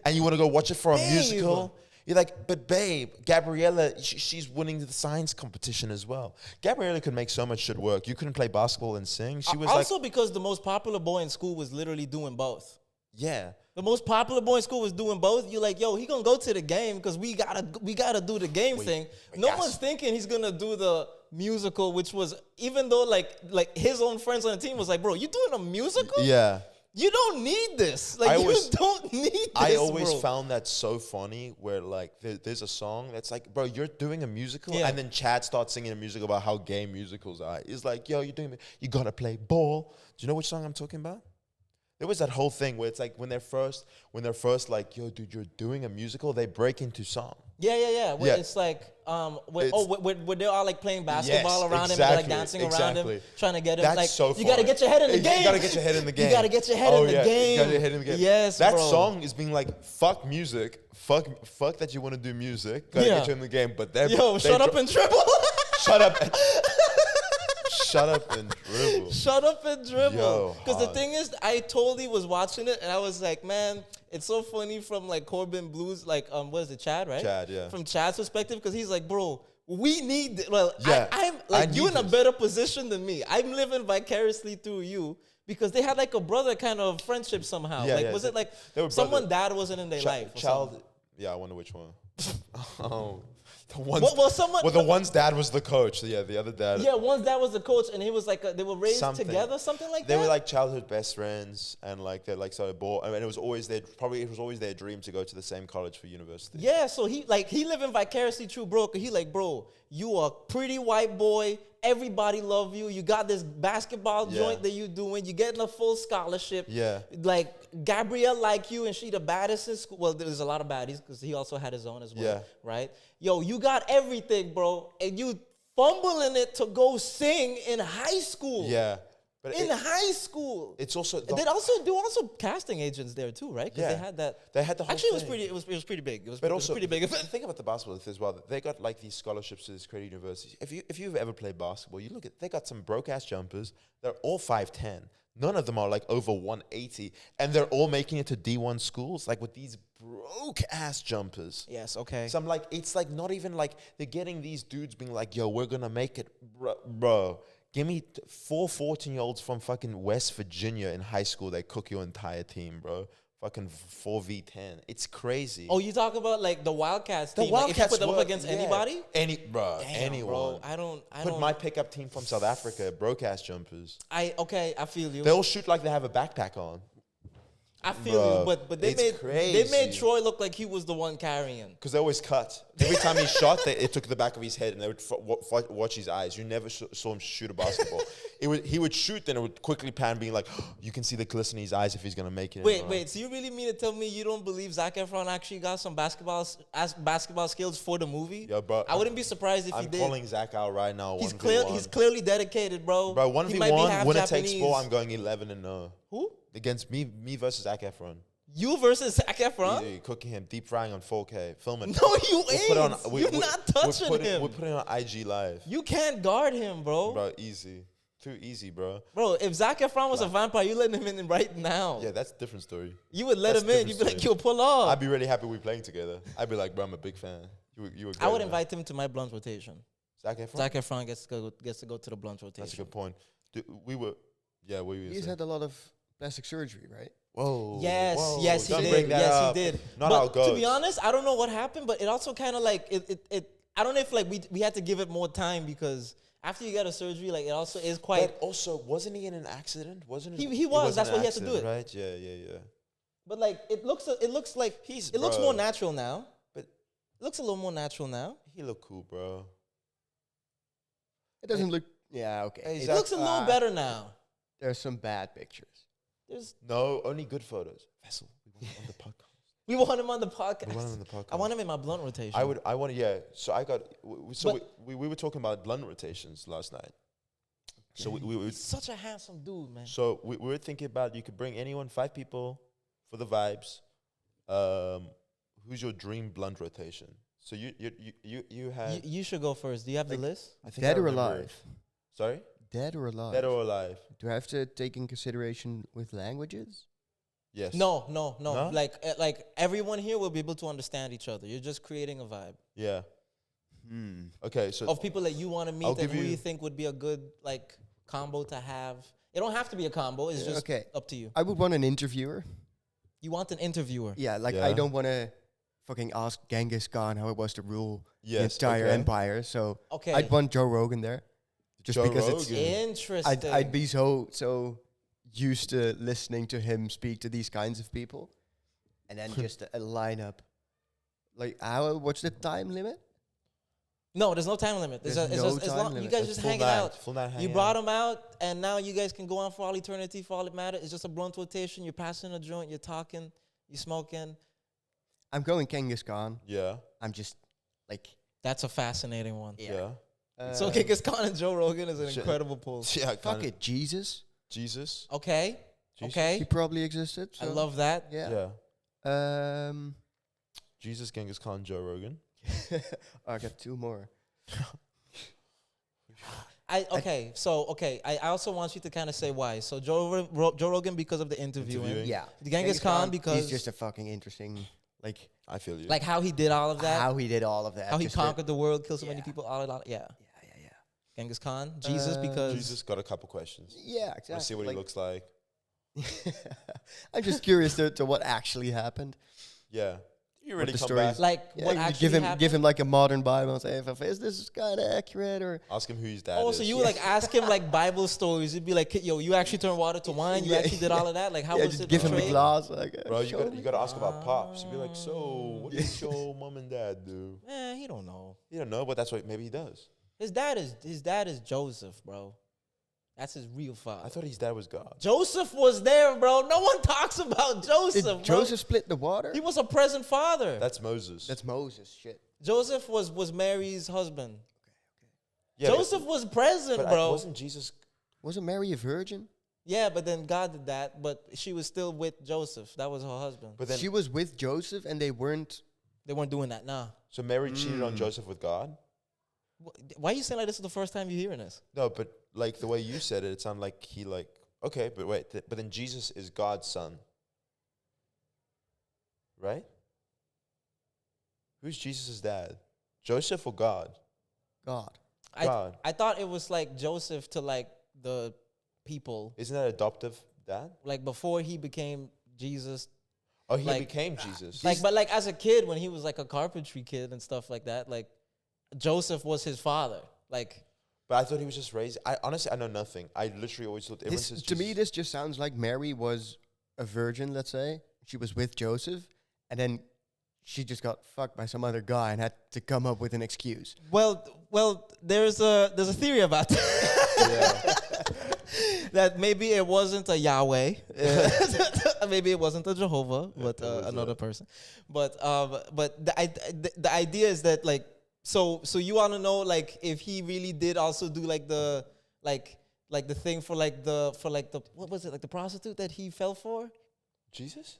and you want to go watch it for a musical? You're like, but babe, Gabriella, she's winning the science competition as well. Gabriella could make so much shit work. You couldn't play basketball and sing. She was also because the most popular boy in school was literally doing both. yeah. The most popular boy in school was doing both. You're like, yo, he gonna go to the game because we gotta do the game thing. No one's thinking he's gonna do the musical, which was, even though like his own friends on the team was like, bro, you doing a musical? Yeah. You don't need this. Like, you don't need this, I always bro. found that so funny where, like, there's a song that's like, bro, you're doing a musical? Yeah. And then Chad starts singing a musical about how gay musicals are. He's like, yo, you gotta play ball. Do you know which song I'm talking about? There was that whole thing where it's like when they're first like, yo, dude, you're doing a musical, they break into song. Yeah. Where it's like, where they're all like playing basketball around him, and like dancing around him, trying to get him. That's like, so you gotta get your head in the game. You gotta get your head in the game. You gotta get your head in the game. You gotta get your head in the game. Yes, that bro. song is being like, fuck music, fuck that you want to do music. Gotta get you in the game, but shut up and dribble. Shut up. Shut up and dribble. Shut up and dribble. Because the hard. thing is, I totally was watching it and I was like, man, it's so funny from like Corbin Blues, like what is it, Chad, right? Chad, yeah. From Chad's perspective, because he's like, bro, we need. Yeah, I'm like, you in a better position than me. I'm living vicariously through you. Because they had like a brother kind of friendship somehow. Yeah, like, yeah, was it like they were someone brothers. dad wasn't in their life? Or something? Yeah, I wonder which one. Oh, The ones, Well, someone. well, the one's dad was the coach. Yeah, the other dad. Yeah, one's dad was the coach, and he was like they were raised Something. together, something like They that. were like childhood best friends, and like they like started ball. I mean, it was always their dream to go to the same college for university. Yeah, so he living vicariously through bro. 'Cause he like, bro, you a pretty white boy. Everybody love you. You got this basketball Yeah. joint that you doing. You getting a full scholarship. Yeah. Like Gabrielle like you, and she the baddest in school. Well, there's a lot of baddies because he also had his own as well. Yeah. Right. Yo, you got everything, bro, and you fumbling it to go sing in high school. Yeah. But In high school. it's also And they also casting agents there too, right? Because Yeah. they had that. They had the whole Actually, thing. it was pretty big. It was But it was also, pretty big. the thing about the basketball as well, they got like these scholarships to this credit universities. If you've ever played basketball, you look at they got some broke ass jumpers. They're all 5'10". None of them are like over 180, and they're all making it to D1 schools like with these broke ass jumpers. Yes. Okay. So I'm like, it's like not even like they're getting these dudes being like, yo, we're gonna make it, bro. Give me 4 14-year-olds from fucking West Virginia in high school. They cook your entire team, bro. Fucking 4v10. It's crazy. Oh, you talk about like the Wildcats The team. Like, if you Wildcats put them up were- against yeah. anybody? Bro, Damn, anyone. bro. I don't. Put my pickup team from South Africa, broke ass jumpers. I feel you. They'll shoot like they have a backpack on. I feel Bro, you, but they it's made crazy. Troy look like he was the one carrying. Because they always cut. Every time he shot, it took the back of his head and they would watch his eyes. You never saw him shoot a basketball. He would shoot, then it would quickly pan, being like, you can see the glisten in his eyes if he's going to make it. Wait. So you really mean to tell me you don't believe Zac Efron actually got some basketball skills for the movie? Yo, bro, I wouldn't be surprised if he I'm did. calling Zach out right now. He's 1v1. He's clearly dedicated, bro. Bro, He might be 1v1, half winner Japanese. takes 4. I'm going 11-0. Who? Against me versus Zac Efron. You versus Zac Efron? Easy, cooking him, deep frying on 4K. Film it. No, you We'll ain't. put it on, You're not touching him. We're putting it on IG Live. You can't guard him, bro. Bro, easy. Too easy, bro. Bro, if Zac Efron was a vampire, you letting him in right now. Yeah, that's a different story. You would let That's him in. different You'd be like, story. yo, pull off. I'd be really happy we're playing together. I'd be like, bro, I'm a big fan. You were great, I would man. invite him to my blunt rotation. Zac Efron? Zac Efron gets to go to the blunt rotation. That's a good point. What were you He's saying? had a lot of plastic surgery, right? Whoa. Yes, whoa, yes, he don't did. bring that Yes, up. he did. Not but how it goes. to be honest, I don't know what happened, but it also kind of like it. I don't know if like we had to give it more time because after you get a surgery, like it also is quite. But also, wasn't he in an accident? Wasn't it? He was. was That's in an why he had to do accident, it. Right? Yeah. But like it looks like it looks bro. more natural now. But It looks a little more natural now. he looked cool, bro. It doesn't look. Yeah, okay. Hey, It Zac- looks a little better now. There's some bad pictures. There's No, only good photos. Vessel, we want him on the podcast. we want him on the podcast. We want him on the podcast. I want him in my blunt rotation. I want. Yeah. So I got. So But- we were talking about blunt rotations last night. So we He's such a handsome dude, man. So we were thinking about you could bring anyone, 5 people, for the vibes. Who's your dream blunt rotation? So you had. You should go first. Do you have the list? I think Dead I or remember alive? it. Sorry. Dead or alive? Dead or alive? Do I have to take in consideration with languages? Yes. No. No? Like everyone here will be able to understand each other. You're just creating a vibe Yeah. Hmm. Okay. So of people that you want to meet I'll and give who you- you think would be a good like combo to have. It don't have to be a combo. It's just Okay. up to you. I would want an interviewer. You want an interviewer. Yeah, like Yeah. I don't want to fucking ask Genghis Khan how it was to rule the yes, entire okay. empire. So Okay. I'd want Joe Rogan there, just Joe because Rogan. Interesting. I'd be so used to listening to him speak to these kinds of people, and then just a lineup. Like what's the time limit? No, there's no time limit. There's It's no just, as time long, you limit. guys It's just full hanging night, out. Full night You hanging brought out. them out, and now you guys can go on for all eternity, for all it matters. It's just a blunt rotation. You're passing a joint. You're talking. You're smoking. I'm going Genghis Khan. Yeah. I'm just like That's a fascinating one. Yeah. So Genghis Khan and Joe Rogan is an Shit. incredible pull. Yeah. fuck it, Jesus. Jesus. Okay. Jesus. Okay. He probably existed. I so love that. Yeah. Yeah. Jesus, Genghis Khan, Joe Rogan. I got 2 more. I also want you to kind of say why. So Joe Rogan because of the interviewing. Interviewing. Yeah. Genghis Khan because he's just a fucking interesting, like I feel you. like how he did all of that. how he did all of that. How he just conquered the world, killed so many Yeah. people. All that. Yeah. Yeah. Genghis Khan. Jesus Uh, because Jesus got a couple questions. Yeah, exactly. Let's see what he looks like. I'm just curious to what actually happened. Yeah. You what really the come story back. is. Like Yeah, what you actually happened? give him like a modern Bible and say, "Is this kind of accurate?" Or Ask him who his dad Oh, is. so you would like ask him like Bible stories? You'd be like, yo, you actually turned water to wine? You Yeah, actually did all of that? Like, how yeah, was just it give him the portrayed? glass. Like, Bro, show you me. got to ask about pops. You'd be like, so what did your mom and dad do? He don't know. You don't know, but that's what maybe he does. His dad is Joseph, bro. That's his real father. I thought his dad was God. Joseph was there, bro. No one talks about Joseph. Did bro. Joseph split the water? He was a present father. That's Moses. That's Moses. Shit. Joseph was Mary's husband. yeah, Joseph was present, but bro. wasn't Jesus? Wasn't Mary a virgin? Yeah, but then God did that. But she was still with Joseph. That was her husband. But then She was with Joseph, and they weren't. They weren't doing that, nah. so Mary cheated on Joseph with God. Why are you saying like this is the first time you're hearing this? No, but like the way you said it, it sounded like he like okay, but wait, but then Jesus is God's son, right? Who's Jesus' dad? Joseph or God? God. God. I thought it was like Joseph to like the people, Isn't that adoptive dad? like before he became Jesus. Oh, he Like- became Jesus. Like, but like as a kid, when he was like a carpentry kid and stuff like that, like Joseph was his father. Like, But I thought he was just raised. I honestly, I know nothing. I literally always thought everyone This, says to me, Jesus. this just sounds like Mary was a virgin. Let's say she was with Joseph, and then she just got fucked by some other guy and had to come up with an excuse. well, there's a theory about that. That maybe it wasn't a Yahweh, maybe it wasn't a Jehovah, but it was another person. But the idea is that like so you want to know like if he really did also do like the thing for the what was it, like the prostitute that he fell for? Jesus?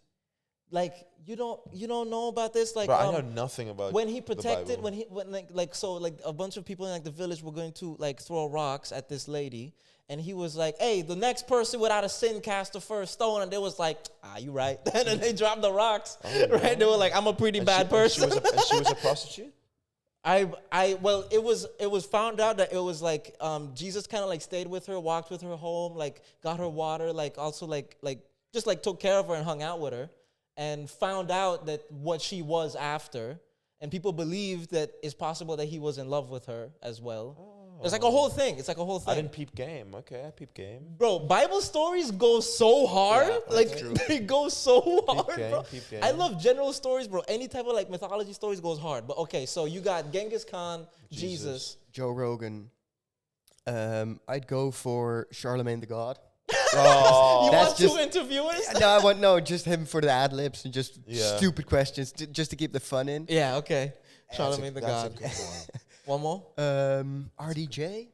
Like you don't know about this, like Bro, I know nothing about when he the protected Bible. when like so like a bunch of people in like the village were going to like throw rocks at this lady, and he was like, hey, the next person without a sin cast the first stone, and they was like, you right. And then they dropped the rocks. Right, they were like, I'm a pretty bad person. And she was a prostitute? Well, it was found out that it was like Jesus kind of like stayed with her, walked with her home, like got her water, like also like just like took care of her and hung out with her, and found out that what she was after, and people believed that it's possible that he was in love with her as well. It's like a whole thing. It's like a whole thing. I didn't peep game. Okay, I peep game. Bro, Bible stories go so hard. Yeah, like that's true. they go so hard, game, bro. peep game. I love general stories, bro. Any type of like mythology stories goes hard. But okay, so you got Genghis Khan, Jesus. Joe Rogan. I'd go for Charlemagne the God. Oh, You That's want just- two interviewers? No, I want just him for the ad libs and just Yeah. stupid questions, just to keep the fun in. Yeah, okay. that's Charlemagne the that's a God. good one. One more. RDJ.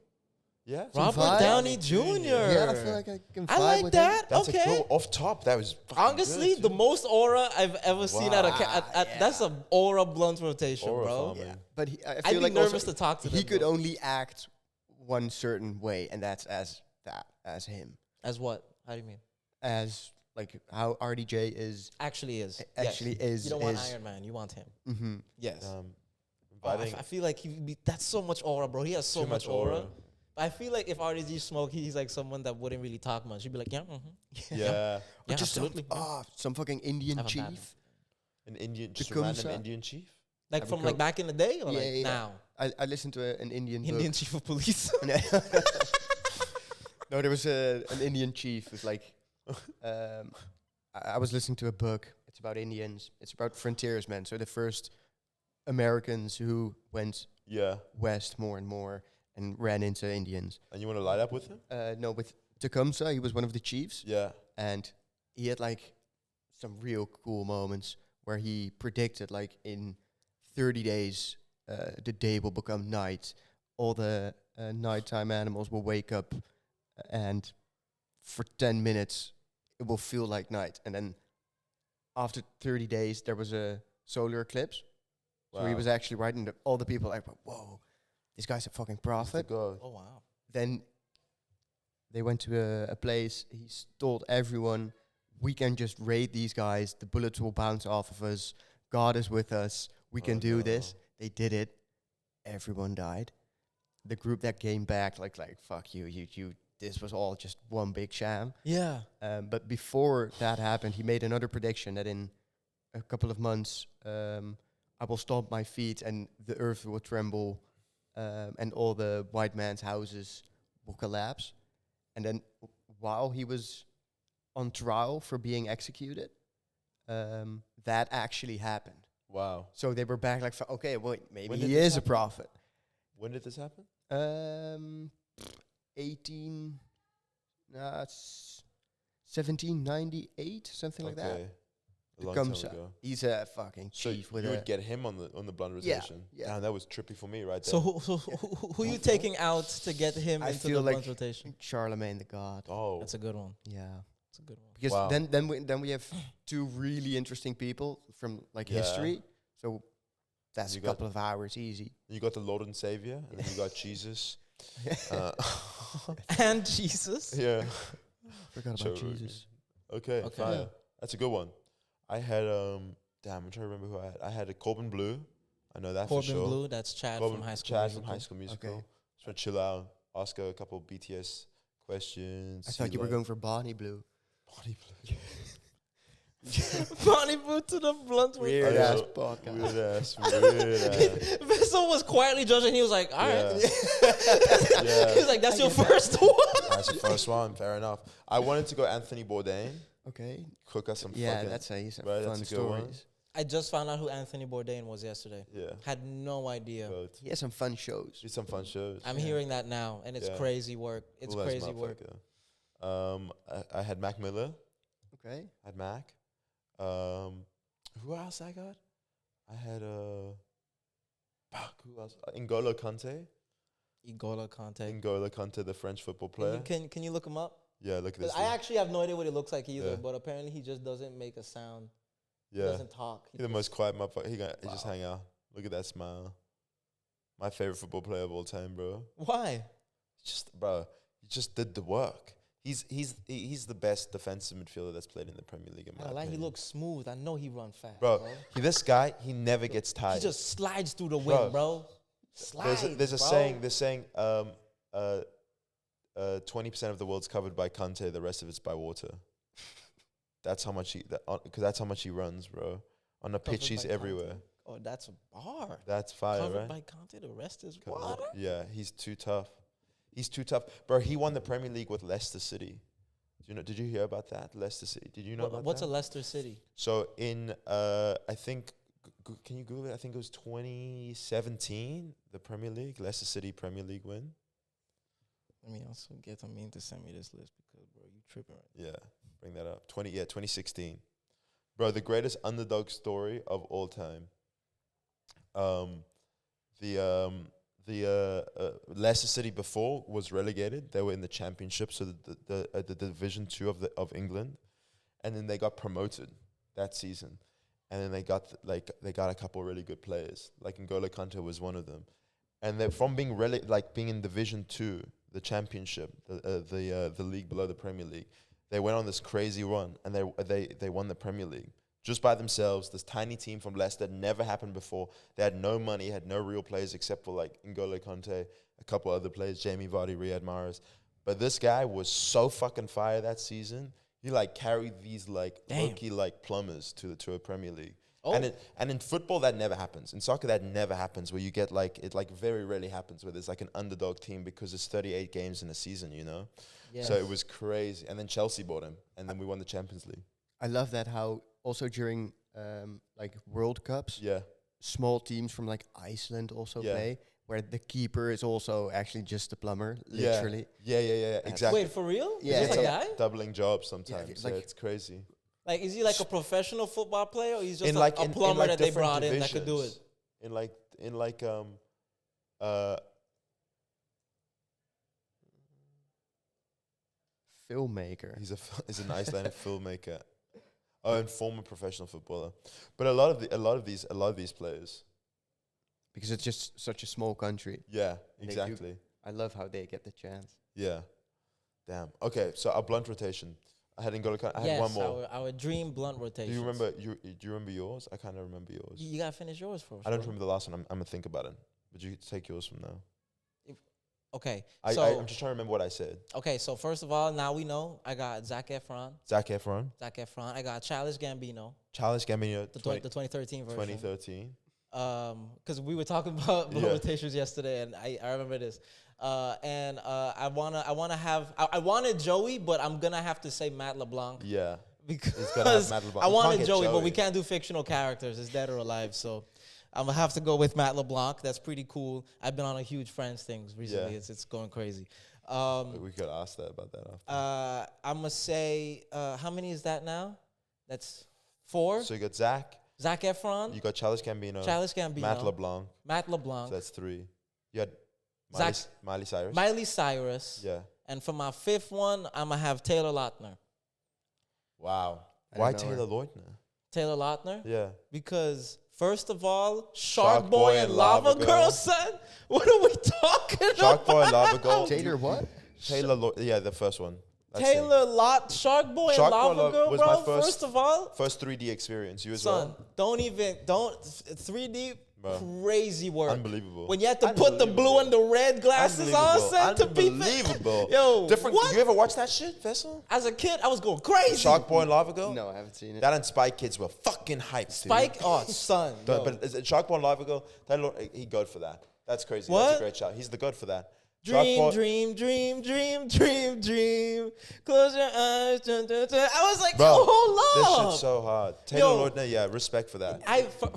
Yeah, Robert vibe. Downey Jr. Yeah, I feel like I can vibe I like with that. him. that's Okay. a cool. Off top, that was fucking Honestly, good, the dude. most aura I've ever seen at a Wow, that's a aura blunt rotation, Aura bro. farming. Yeah, but I I'd feel be like nervous also to talk to he them, could bro. only act one certain way, and that's as him, As what? How do you mean? as like how RDJ is Actually is. actually Yes. is. You don't want is, Iron Man. You want him. Mm-hmm. Yes. Oh, Inviting I feel like that's so much aura, bro. He has so too much aura. I feel like if RDG smoked, he's like someone that wouldn't really talk much. He'd be like, yeah, Yeah, yeah, just absolutely. some fucking Indian Have a bad chief. an Indian, just a Becomes random a- Indian chief. Like from like back in the day or Yeah, like yeah. now? I listened to an Indian Indian book. chief of police. No, there was an Indian chief who's like, I was listening to a book. It's about Indians. It's about frontiersmen. So the first Americans who went Yeah, west more and more and ran into Indians. and you want to light up with him? No, with Tecumseh, he was one of the chiefs, Yeah, and he had like some real cool moments where he predicted like in 30 days the day will become night. All the nighttime animals will wake up, and for 10 minutes it will feel like night. And then after 30 days there was a solar eclipse. So he Wow. was actually right, and all the people like, whoa, this guy's a fucking prophet. God. Oh wow. Then they went to a place. He told everyone, we can just raid these guys. The bullets will bounce off of us. God is with us. We can do this. They did it. Everyone died. The group that came back, like fuck you. This was all just one big sham. Yeah. But before that happened, he made another prediction that in a couple of months, I will stomp my feet and the earth will tremble, and all the white man's houses will collapse. And then while he was on trial for being executed, that actually happened. Wow. So they were back like, okay, wait, maybe When did he this is a happen? prophet. When did this happen? 18, 1798, something like that. A long Comes time up. ago. He's a fucking So chief with you a... would get him on the blunt Yeah, rotation. yeah. Damn, that was trippy for me right there. So who you taking out to get him I into feel the like blunt rotation? Charlemagne the God. oh, That's a good one. Yeah. That's a good one. Because Wow. then we have two really interesting people from like Yeah. history. So that's You a got- couple of hours easy. you got the Lord and Savior, and then you got Jesus. And Jesus. Yeah. Forgot Joe about Rogan. Jesus. Okay, Okay. fire. That's a good one. I had damn, I'm trying to remember who I had. I had a Corbin Blue. I know that for Corbin sure. Blue. That's Chad Corbin, from High School Chad Musical. from High School Musical. Okay. Just want to chill out, ask her a couple of BTS questions. I see thought you were like going for Bonnie Blue. Bonnie Blue. Bonnie Blue to the blunt Weird I ass know. podcast. Weird ass. Weird ass. Vessel was quietly judging. He was like, all right. Yeah. He was like, that's your first one. That's the first one. Fair enough. I wanted to go Anthony Bourdain. Okay. Cook us some Yeah, fucking... that's he's right, fun that's a good one. stories. I just found out who Anthony Bourdain was yesterday. Yeah. Had no idea. But He has some fun shows. did some fun shows. I'm hearing that now, and it's Yeah. crazy work. It's Cool ass crazy work. motherfucker. I had Mac Miller. Okay. I had Mac. Who else I got? I had fuck, who else? N'Golo Kante. Iguana Conte. N'Golo Kante, the French football player. Can you look him up? Yeah, look at 'Cause this. I dude. actually have no idea what he looks like either, Yeah. but apparently he just doesn't make a sound. He Yeah, doesn't talk. he's the most quiet motherfucker. He just Wow. hang out. Look at that smile. My favorite football player of all time, bro. Why? Just bro, he just did the work. He's the best defensive midfielder that's played in the Premier League. In my I like he opinion. looks smooth. I know he run fast, Bro, bro. this guy, he never gets tired. He just slides through the Bro, wind, bro. Slides. There's a bro. saying. They're saying 20% of the world's covered by Kante, the rest of it's by water. That's how much because that's how much he runs, bro. On the pitch, Covered he's by everywhere. Conte. Oh, that's a bar. That's fire, Covered right? by Conte, the rest is Covered- water. Yeah, he's too tough. He's too tough, bro. He won the Premier League with Leicester City. Did you hear about that? Leicester City. Did you know about What's that? a Leicester City? So in I think can you Google it? I think it was 2017, the Premier League, Leicester City Premier League win. Let me also get Amin to send me this list because, bro, you tripping right Yeah, bring that up. 2016. Bro, the greatest underdog story of all time. Leicester City before was relegated. They were in the Championship, so the Division 2 of England, and then they got promoted that season. And then they got a couple of really good players. Like N'Golo Kante was one of them. And they from being being in Division 2, the Championship, the league below the Premier League, they went on this crazy run and they won the Premier League just by themselves. This tiny team from Leicester, never happened before. They had no money, had no real players except for like N'Golo Kante, a couple other players, Jamie Vardy, Riyad Mahrez. But this guy was so fucking fire that season. He like carried these like low-key like plumbers to a Premier League. Oh. And in football that never happens. In soccer that never happens, where you get like it like very rarely happens where there's like an underdog team because there's 38 games in a season, you know. Yes. So it was crazy. And then Chelsea bought him, and then we won the Champions League. I love that how also during like World Cups, Yeah, small teams from like Iceland also Yeah. play, where the keeper is also actually just a plumber, Yeah. literally. yeah, exactly. Wait, for real? Yeah, Is this a yeah. guy? Doubling jobs sometimes. it's so like- it's crazy. Like, is he like a professional football player, or he's just In a, like a in plumber like that they different brought in that could do it? divisions. In like Filmmaker. he's an Icelandic filmmaker. Oh, and former professional footballer. But a lot of these players. Because it's just such a small country. Yeah, And they do- exactly. I love how they get the chance. Yeah. Damn. Okay, so our blunt rotation. I had N'Golo Kante. I had one more. Our dream blunt Do rotation. you remember? Do you remember yours? I kind of remember yours. You gotta finish yours first. I don't bro. remember the last one. I'm gonna think about it. But you take yours from now. Okay. I'm So just trying to remember what I said. okay. So first of all, now we know I got Zac Efron. Zac Efron. I got Childish Gambino. Childish Gambino. The 2013 version. 2013. Because we were talking about rotations yesterday, and I remember this. I wanted Joey, but I'm gonna have to say Matt LeBlanc. Yeah. Because It's gotta have Matt LeBlanc. I You can't wanted get Joey, but we Joey. can't do fictional characters. It's dead or alive. So I'm gonna have to go with Matt LeBlanc. That's pretty cool. I've been on a huge Friends things recently. Yeah. It's going crazy. We could ask that about that after. I'm gonna say how many is that now? That's 4. So you got Zac. Zac Efron, You got Childish Gambino. Childish Gambino, Matt LeBlanc. Matt LeBlanc, So that's 3. You had Zac- Miley Cyrus. Miley Cyrus, Yeah. and for my 5th one, I'm gonna have Taylor Lautner. Wow. I don't Why know her. Taylor Lautner? Taylor Lautner, Yeah. because first of all, Shark Shark Boy Boy and and Lava Lava Girl, Girl. son. What are we talking Shark about? Boy and Lava Girl. Taylor what? Yeah, the first one. That's Shark Boy Shark and Boy Lava Lava Girl, was bro. my first- First of all, First 3D experience. You as son, well? don't 3D, Bro. crazy work. Unbelievable. When you had to put the blue and the red glasses on, son, to peep it. Unbelievable. Yo, Different. what? You ever watch that shit, Vessel? As a kid, I was going crazy. Shark Boy and Lava Girl? No, I haven't seen it. That and Spy Kids were fucking hyped, Spike, dude. oh, son. yo. But is it Shark Boy and Lava Girl? He good for that. That's crazy. What? That's a great shot. He's the god for that. Shark Boy- Dream. Close your eyes. Dun, dun, dun. I was like, Bro, yo, hold this up. shit's so hard. Yo. Taylor Lautner, yeah, respect for that.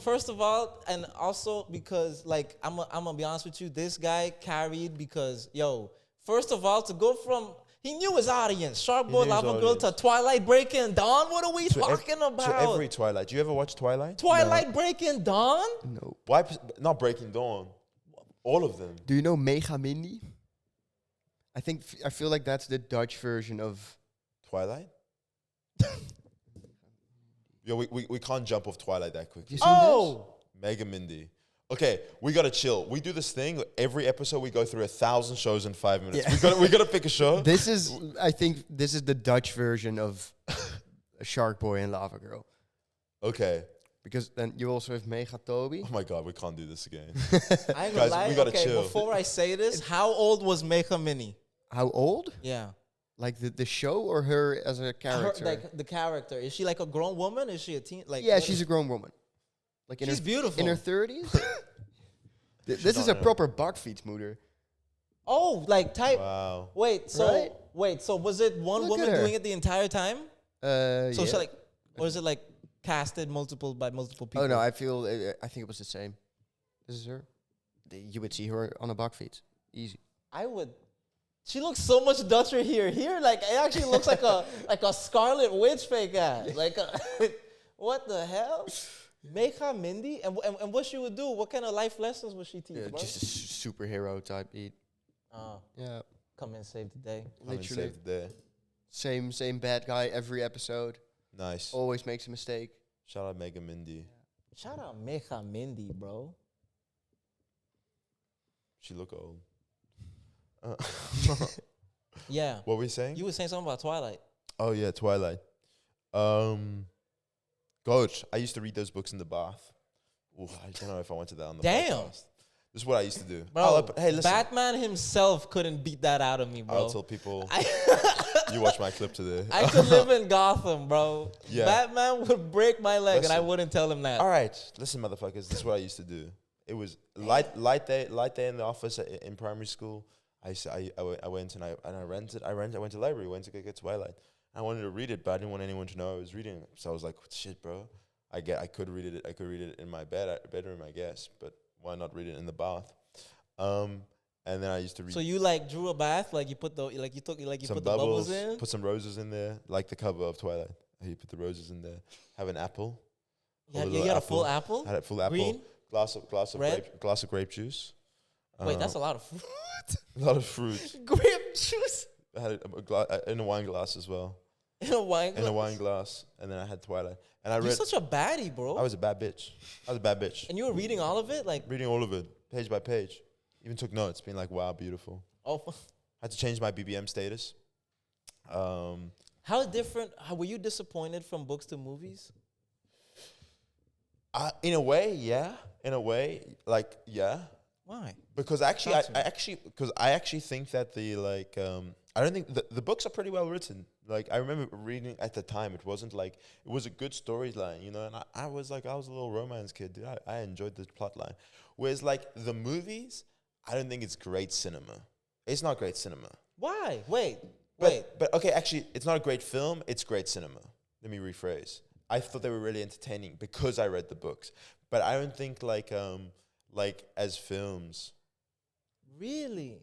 First of all, and also because, like, I'm gonna be honest with you, this guy carried because, yo, first of all, to go from, he knew his audience, Shark Boy, knew his Lava Girl, to audience. Twilight Breaking Dawn. What are we talking To about? every Twilight. Do you ever watch Twilight? Twilight Breaking Dawn? No. Why? Not Breaking Dawn. All of them. Do you know Mega Mindy? I feel like that's the Dutch version of. Twilight? Yo, we can't jump off Twilight that quickly. You seen Oh, Mega Mindy. Okay, we gotta chill. We do this thing every episode. We go through 1,000 shows in 5 minutes. Yeah. We gotta pick a show. this? I think this is the Dutch version of Shark Boy and Lava Girl. Okay. Because then you also have Mega Toby. Oh my god, we can't do this again. I ain't Guys, gonna lie. we gotta Okay, chill. before I say this, how old was Mega Mini? How old? Yeah. Like the show or her as a character? Like the character. Is she like a grown woman? Is she a teen? Like, yeah, what she's is- a grown woman. Like she's beautiful. in her 30s. This is a proper bakfietsmoeder. Oh, like type. Wow. Wait, so was it one Look woman at her. doing it the entire time? So Yeah. she like, or is it like casted by multiple people? Oh no, I think it was the same. This is her. You would see her on a bakfiets. Easy. I would. She looks so much Dutcher here. Here, like it actually looks like a Scarlet Witch fake ass. Like, what the hell? Make her Mindy, and what she would do? What kind of life lessons would she teach? Yeah, bro? just a superhero type beat. Yeah, Come and save the day. Come and literally. save the day. Same bad guy every episode. Nice. Always makes a mistake. Shout out Mega Mindy. Shout out Mecha Mindy, bro. She look old. Yeah. What were we saying? You were saying something about Twilight. Oh yeah, Twilight. Coach, I used to read those books in the bath. Ooh, I don't know if I wanted that on the Damn. podcast. This is what I used to do. Bro, Hey, listen. Batman himself couldn't beat that out of me, bro. I'll tell people you watch my clip today. I could live in Gotham, bro. Yeah. Batman would break my leg and I Listen. wouldn't tell him that. All right, listen, motherfuckers. This is what I used to do. It was light day in the office in primary school. I went and I went to the library. Went to go get Twilight. I wanted to read it, but I didn't want anyone to know I was reading it. So I was like, shit, bro. I could read it. I could read it in my bedroom, I guess. But why not read it in the bath? And then I used to read. So you like drew a bath, like you put the some put the bubbles in. Put some roses in there, like the cover of Twilight. You put the roses in there. Have an apple. Yeah, little you got a full apple. Had a full apple. Green? Glass of Red? grape juice. Wait, that's a lot of fruit. A lot of fruit. Grape juice I had it in a wine glass as well. in a wine glass. In a wine glass, and then I had Twilight. And I You're read. such a baddie, bro. I was a bad bitch. And you were reading all of it, like Reading all of it, page by page. Even took notes, being like, "Wow, beautiful." oh. Had to change my BBM status. How different? How were you disappointed from books to movies? In a way, yeah. In a way, like, yeah. Why? Because actually, Talk to me. I actually think that I don't think the books are pretty well written. Like I remember reading at the time, it wasn't like it was a good storyline, you know. And I was like, I was a little romance kid, dude. I enjoyed the plot line. Whereas like the movies, I don't think it's great cinema. It's not great cinema. Why? Wait. But okay, actually, it's not a great film. It's great cinema. Let me rephrase. I thought they were really entertaining because I read the books, but I don't think like as films. Really?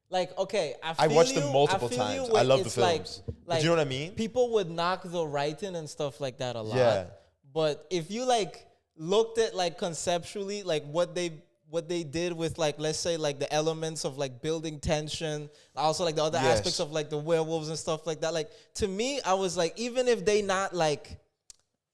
Like, okay, I watched them multiple I feel times. you I when love the it's like- films. Like, Do you know what I mean? people would knock the writing and stuff like that a lot. Yeah. But if you like looked at like conceptually, like what they did with like, let's say like the elements of like building tension, also like the other Yes. aspects of like the werewolves and stuff like that. Like to me, I was like, even if they not like,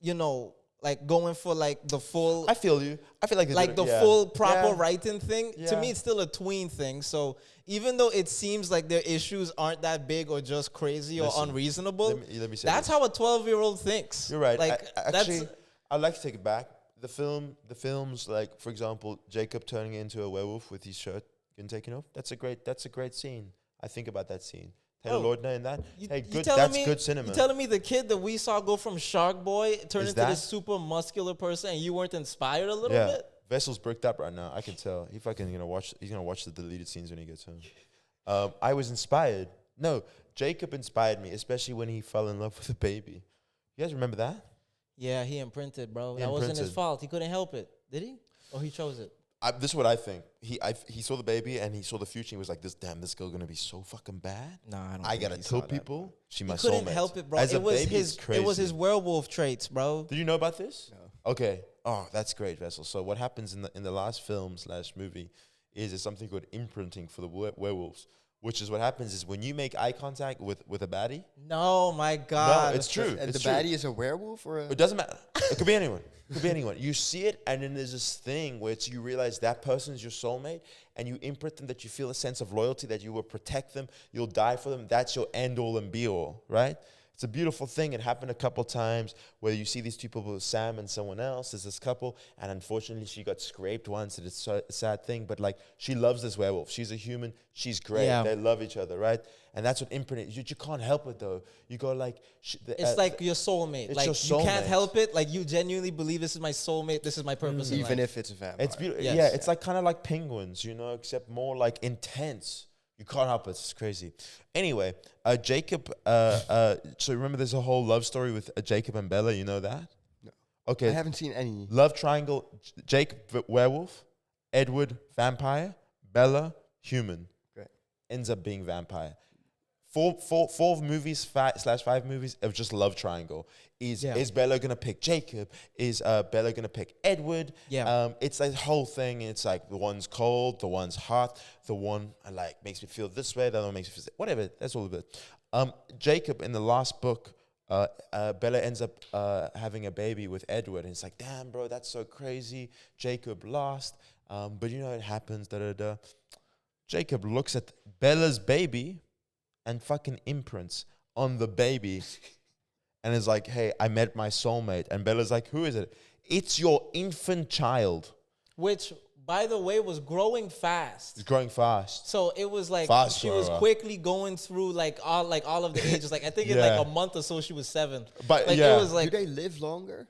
you know, like going for like the full, I feel you. I feel like they like did the it, full proper Yeah. writing thing. To Yeah. me, it's still a tween thing. So even though it seems like their issues aren't that big or just crazy Listen, or unreasonable, let me say that's this. how a 12-year-old thinks. You're right. Like Actually, I'd like to take it back. The films, like for example, Jacob turning into a werewolf with his shirt getting taken off. That's a great scene. I think about that scene. Taylor Oh, Lautner in that. You- Hey, you good. telling That's me- good cinema. You telling me the kid that we saw go from Shark Boy turn Is into that- this super muscular person, and you weren't inspired a little Yeah, bit? Vessel's bricked up right now. I can tell. He's gonna watch the deleted scenes when he gets home. I was inspired. No, Jacob inspired me, especially when he fell in love with a baby. You guys remember that? Yeah, he imprinted, bro. He That wasn't his imprinted. fault. He couldn't help it, did he? Or he chose it? This is what I think. He saw the baby and he saw the future. And he was like, this girl gonna be so fucking bad. Nah, I don't. I think gotta he saw kill that. people. She He my couldn't soulmate. help it, bro. As It a was baby, his. it's It was crazy. his werewolf traits, bro. Did you know about this? No. Okay. Oh, that's great, Vessel. So what happens in the last film / movie is there's something called imprinting for the werewolves, which is what happens is when you make eye contact with a baddie. No, my God. No, it's true. And It's the true. baddie is a werewolf or a... It doesn't matter. It could be anyone. It could be anyone. You see it, and then there's this thing where you realize that person's your soulmate, and you imprint them that you feel a sense of loyalty, that you will protect them, you'll die for them. That's your end all and be all, right? It's a beautiful thing. It happened a couple times where you see these two people with Sam and someone else. There's this couple, and unfortunately she got scraped once, and it's a sad thing, but like she loves this werewolf. She's a human. She's great. Yeah. They love each other, right? And that's what imprinting is. You can't help it though. You go like... It's like your soulmate. it's Like your you can't soulmate. help it. Like you genuinely believe this is my soulmate. This is my purpose in Even life. if it's a vampire. It's beautiful. Yes. Yeah, it's like kind of like penguins, you know, except more like intense. You can't help it. It's crazy. Anyway, Jacob. So remember, there's a whole love story with Jacob and Bella. You know that? No. Okay. I haven't seen any. Love triangle: Jacob werewolf, Edward vampire, Bella human. Great. Ends up being vampire. Four movies / 5 movies of just love triangle. Is Bella gonna pick Jacob? Is Bella gonna pick Edward? Yeah. It's that whole thing. It's like the one's cold, the one's hot, the one like makes me feel this way, the other one makes me feel whatever. That's all of it. Jacob in the last book, Bella ends up having a baby with Edward, and it's like, damn, bro, that's so crazy. Jacob lost, but you know it happens. Jacob looks at Bella's baby and fucking imprints on the baby and is like, hey, I met my soulmate. And Bella's like, who is it? It's your infant child. Which, by the way, was growing fast. It's growing fast. So it was like Fast she was grower. quickly going through like all of the ages. Like I think in Yeah. like a month or so she was 7. But Like yeah, it was like Do they live longer?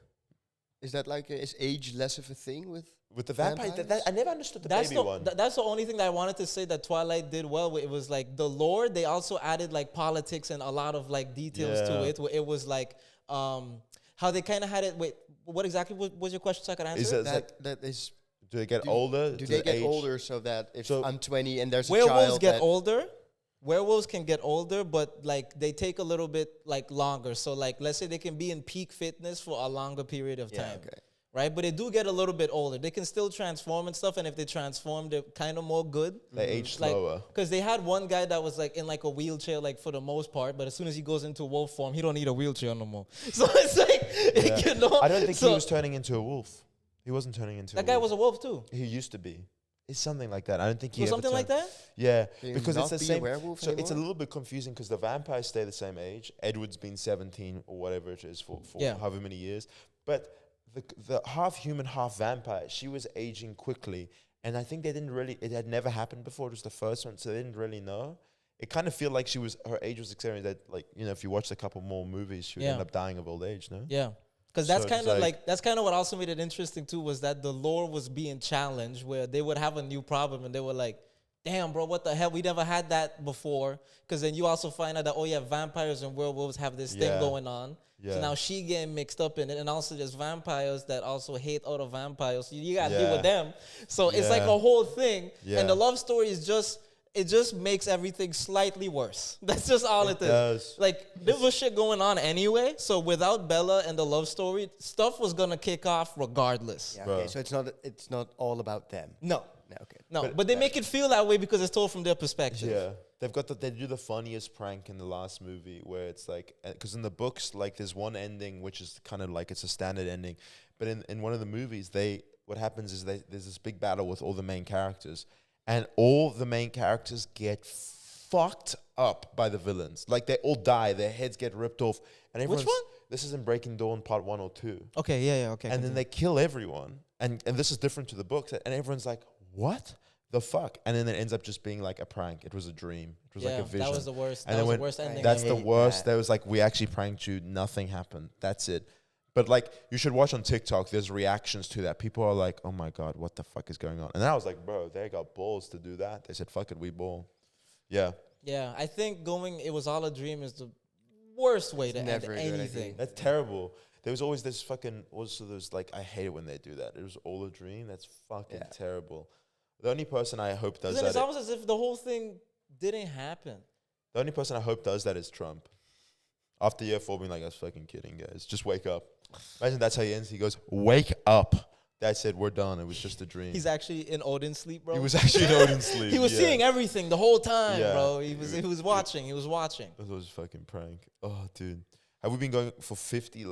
Is that like, is age less of a thing with... with the vampire, vampires? I never understood the that's baby the one. that's the only thing that I wanted to say that Twilight did well with. It was like the lore. They also added like politics and a lot of like details to Yeah. it. Where it was like how they kind of had it. Wait, what exactly was your question? So I could answer. Is it? it like, That is... do they get do- older? Do to they get age? older so that if So- I'm 20 and there's a Werewolves child get that... older. Werewolves can get older, but like they take a little bit like longer. So like let's say they can be in peak fitness for a longer period of Yeah, time. okay. Right? But they do get a little bit older. They can still transform and stuff, and if they transform, they're kind of more good. They age Like, slower. because they had one guy that was like in like a wheelchair, like for the most part, but as soon as he goes into wolf form, he don't need a wheelchair no more. So it's like, Yeah. you know. I don't think so he was turning into a wolf. He wasn't turning into that a guy wolf. was a wolf too. He used to be. It's something like that. I don't think he Was ever something like turned- that? Yeah, Can you because it's not the be a same. werewolf So it's a anymore? little bit confusing because the vampires stay the same age. Edward's been 17 or whatever it is for Yeah. however many years. But the half human, half vampire, she was aging quickly, And I think they didn't really, it had never happened before. It was the first one, so they didn't really know. It kind of feel like her age was extending, that, like, you know, if you watched a couple more movies, she would end up dying of old age, no? Yeah. Because that's So kind it's of like- that's kind of what also made it interesting too, was that the lore was being challenged, where they would have a new problem and they were like, damn, bro, what the hell? We never had that before. Because then you also find out that, oh yeah, vampires and werewolves have this thing going on. Yeah. So now she getting mixed up in it. And also there's vampires that also hate other vampires. So you got to deal with them. So it's like a whole thing. Yeah. And the love story is it just makes everything slightly worse. That's just all it is. does. Like, there was shit going on anyway. So without Bella and the love story, stuff was going to kick off regardless. Yeah, Bro. okay, so it's not all about them. No. No, okay. No, but they make it feel that way because it's told from their perspective. Yeah, they do the funniest prank in the last movie where it's like, because in the books, like, there's one ending which is kind of like it's a standard ending, but in one of the movies, what happens is there's this big battle with all the main characters, and all the main characters get fucked up by the villains. Like, they all die, their heads get ripped off, and everyone's, one? This is in Breaking Dawn Part 1 or 2. Okay, yeah, okay. And then they kill everyone, and this is different to the books, and everyone's like, what the fuck? And then it ends up just being like a prank. It was a dream. It was like a vision. That was the worst. And That then was when- the worst ending. That's I the hate worst. that. That was like, we actually pranked you. Nothing happened. That's it. But like, you should watch on TikTok. There's reactions to that. People are like, oh my God, what the fuck is going on? And I was like, bro, they got balls to do that. They said, fuck it, we ball. Yeah. Yeah, I think it was all a dream is the worst way to end never a good anything. idea. That's terrible. There was always this fucking, also there's like, I hate it when they do that. It was all a dream. That's fucking terrible. The only person I hope does Then that. it's almost as if the whole thing didn't happen. The only person I hope does that is Trump. After year 4 being like, I was fucking kidding, guys. Just wake up. Imagine that's how he ends. He goes, wake up. That's it. We're done. It was just a dream. He's actually in Odin's sleep, bro. He was actually in Odin's sleep. He was yeah. seeing everything the whole time, Yeah. bro. He was watching. He was watching. That was a fucking prank. Oh, dude. Have we been going for 50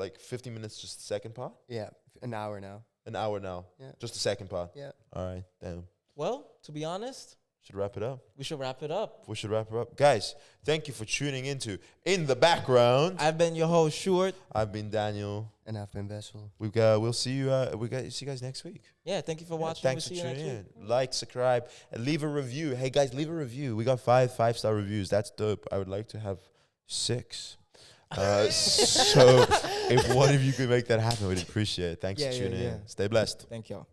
minutes, just the second part? Yeah, an hour now. An hour now. Yeah. Just the second part. Yeah. All right. Damn. Well, to be honest, Should wrap it up. we should wrap it up. We should wrap it up. Guys, thank you for tuning into In the Background. I've been your host, Short. I've been Daniel. And I've been Vessel. We'll see you. See you guys next week. Yeah, thank you for watching. Thanks We'll for see you tuning next in. week. Like, subscribe, and leave a review. Hey guys, leave a review. We got 5-star reviews. That's dope. I would like to have 6. So if one of you could make that happen, we'd appreciate it. Thanks for tuning in. Stay blessed. Thank y'all.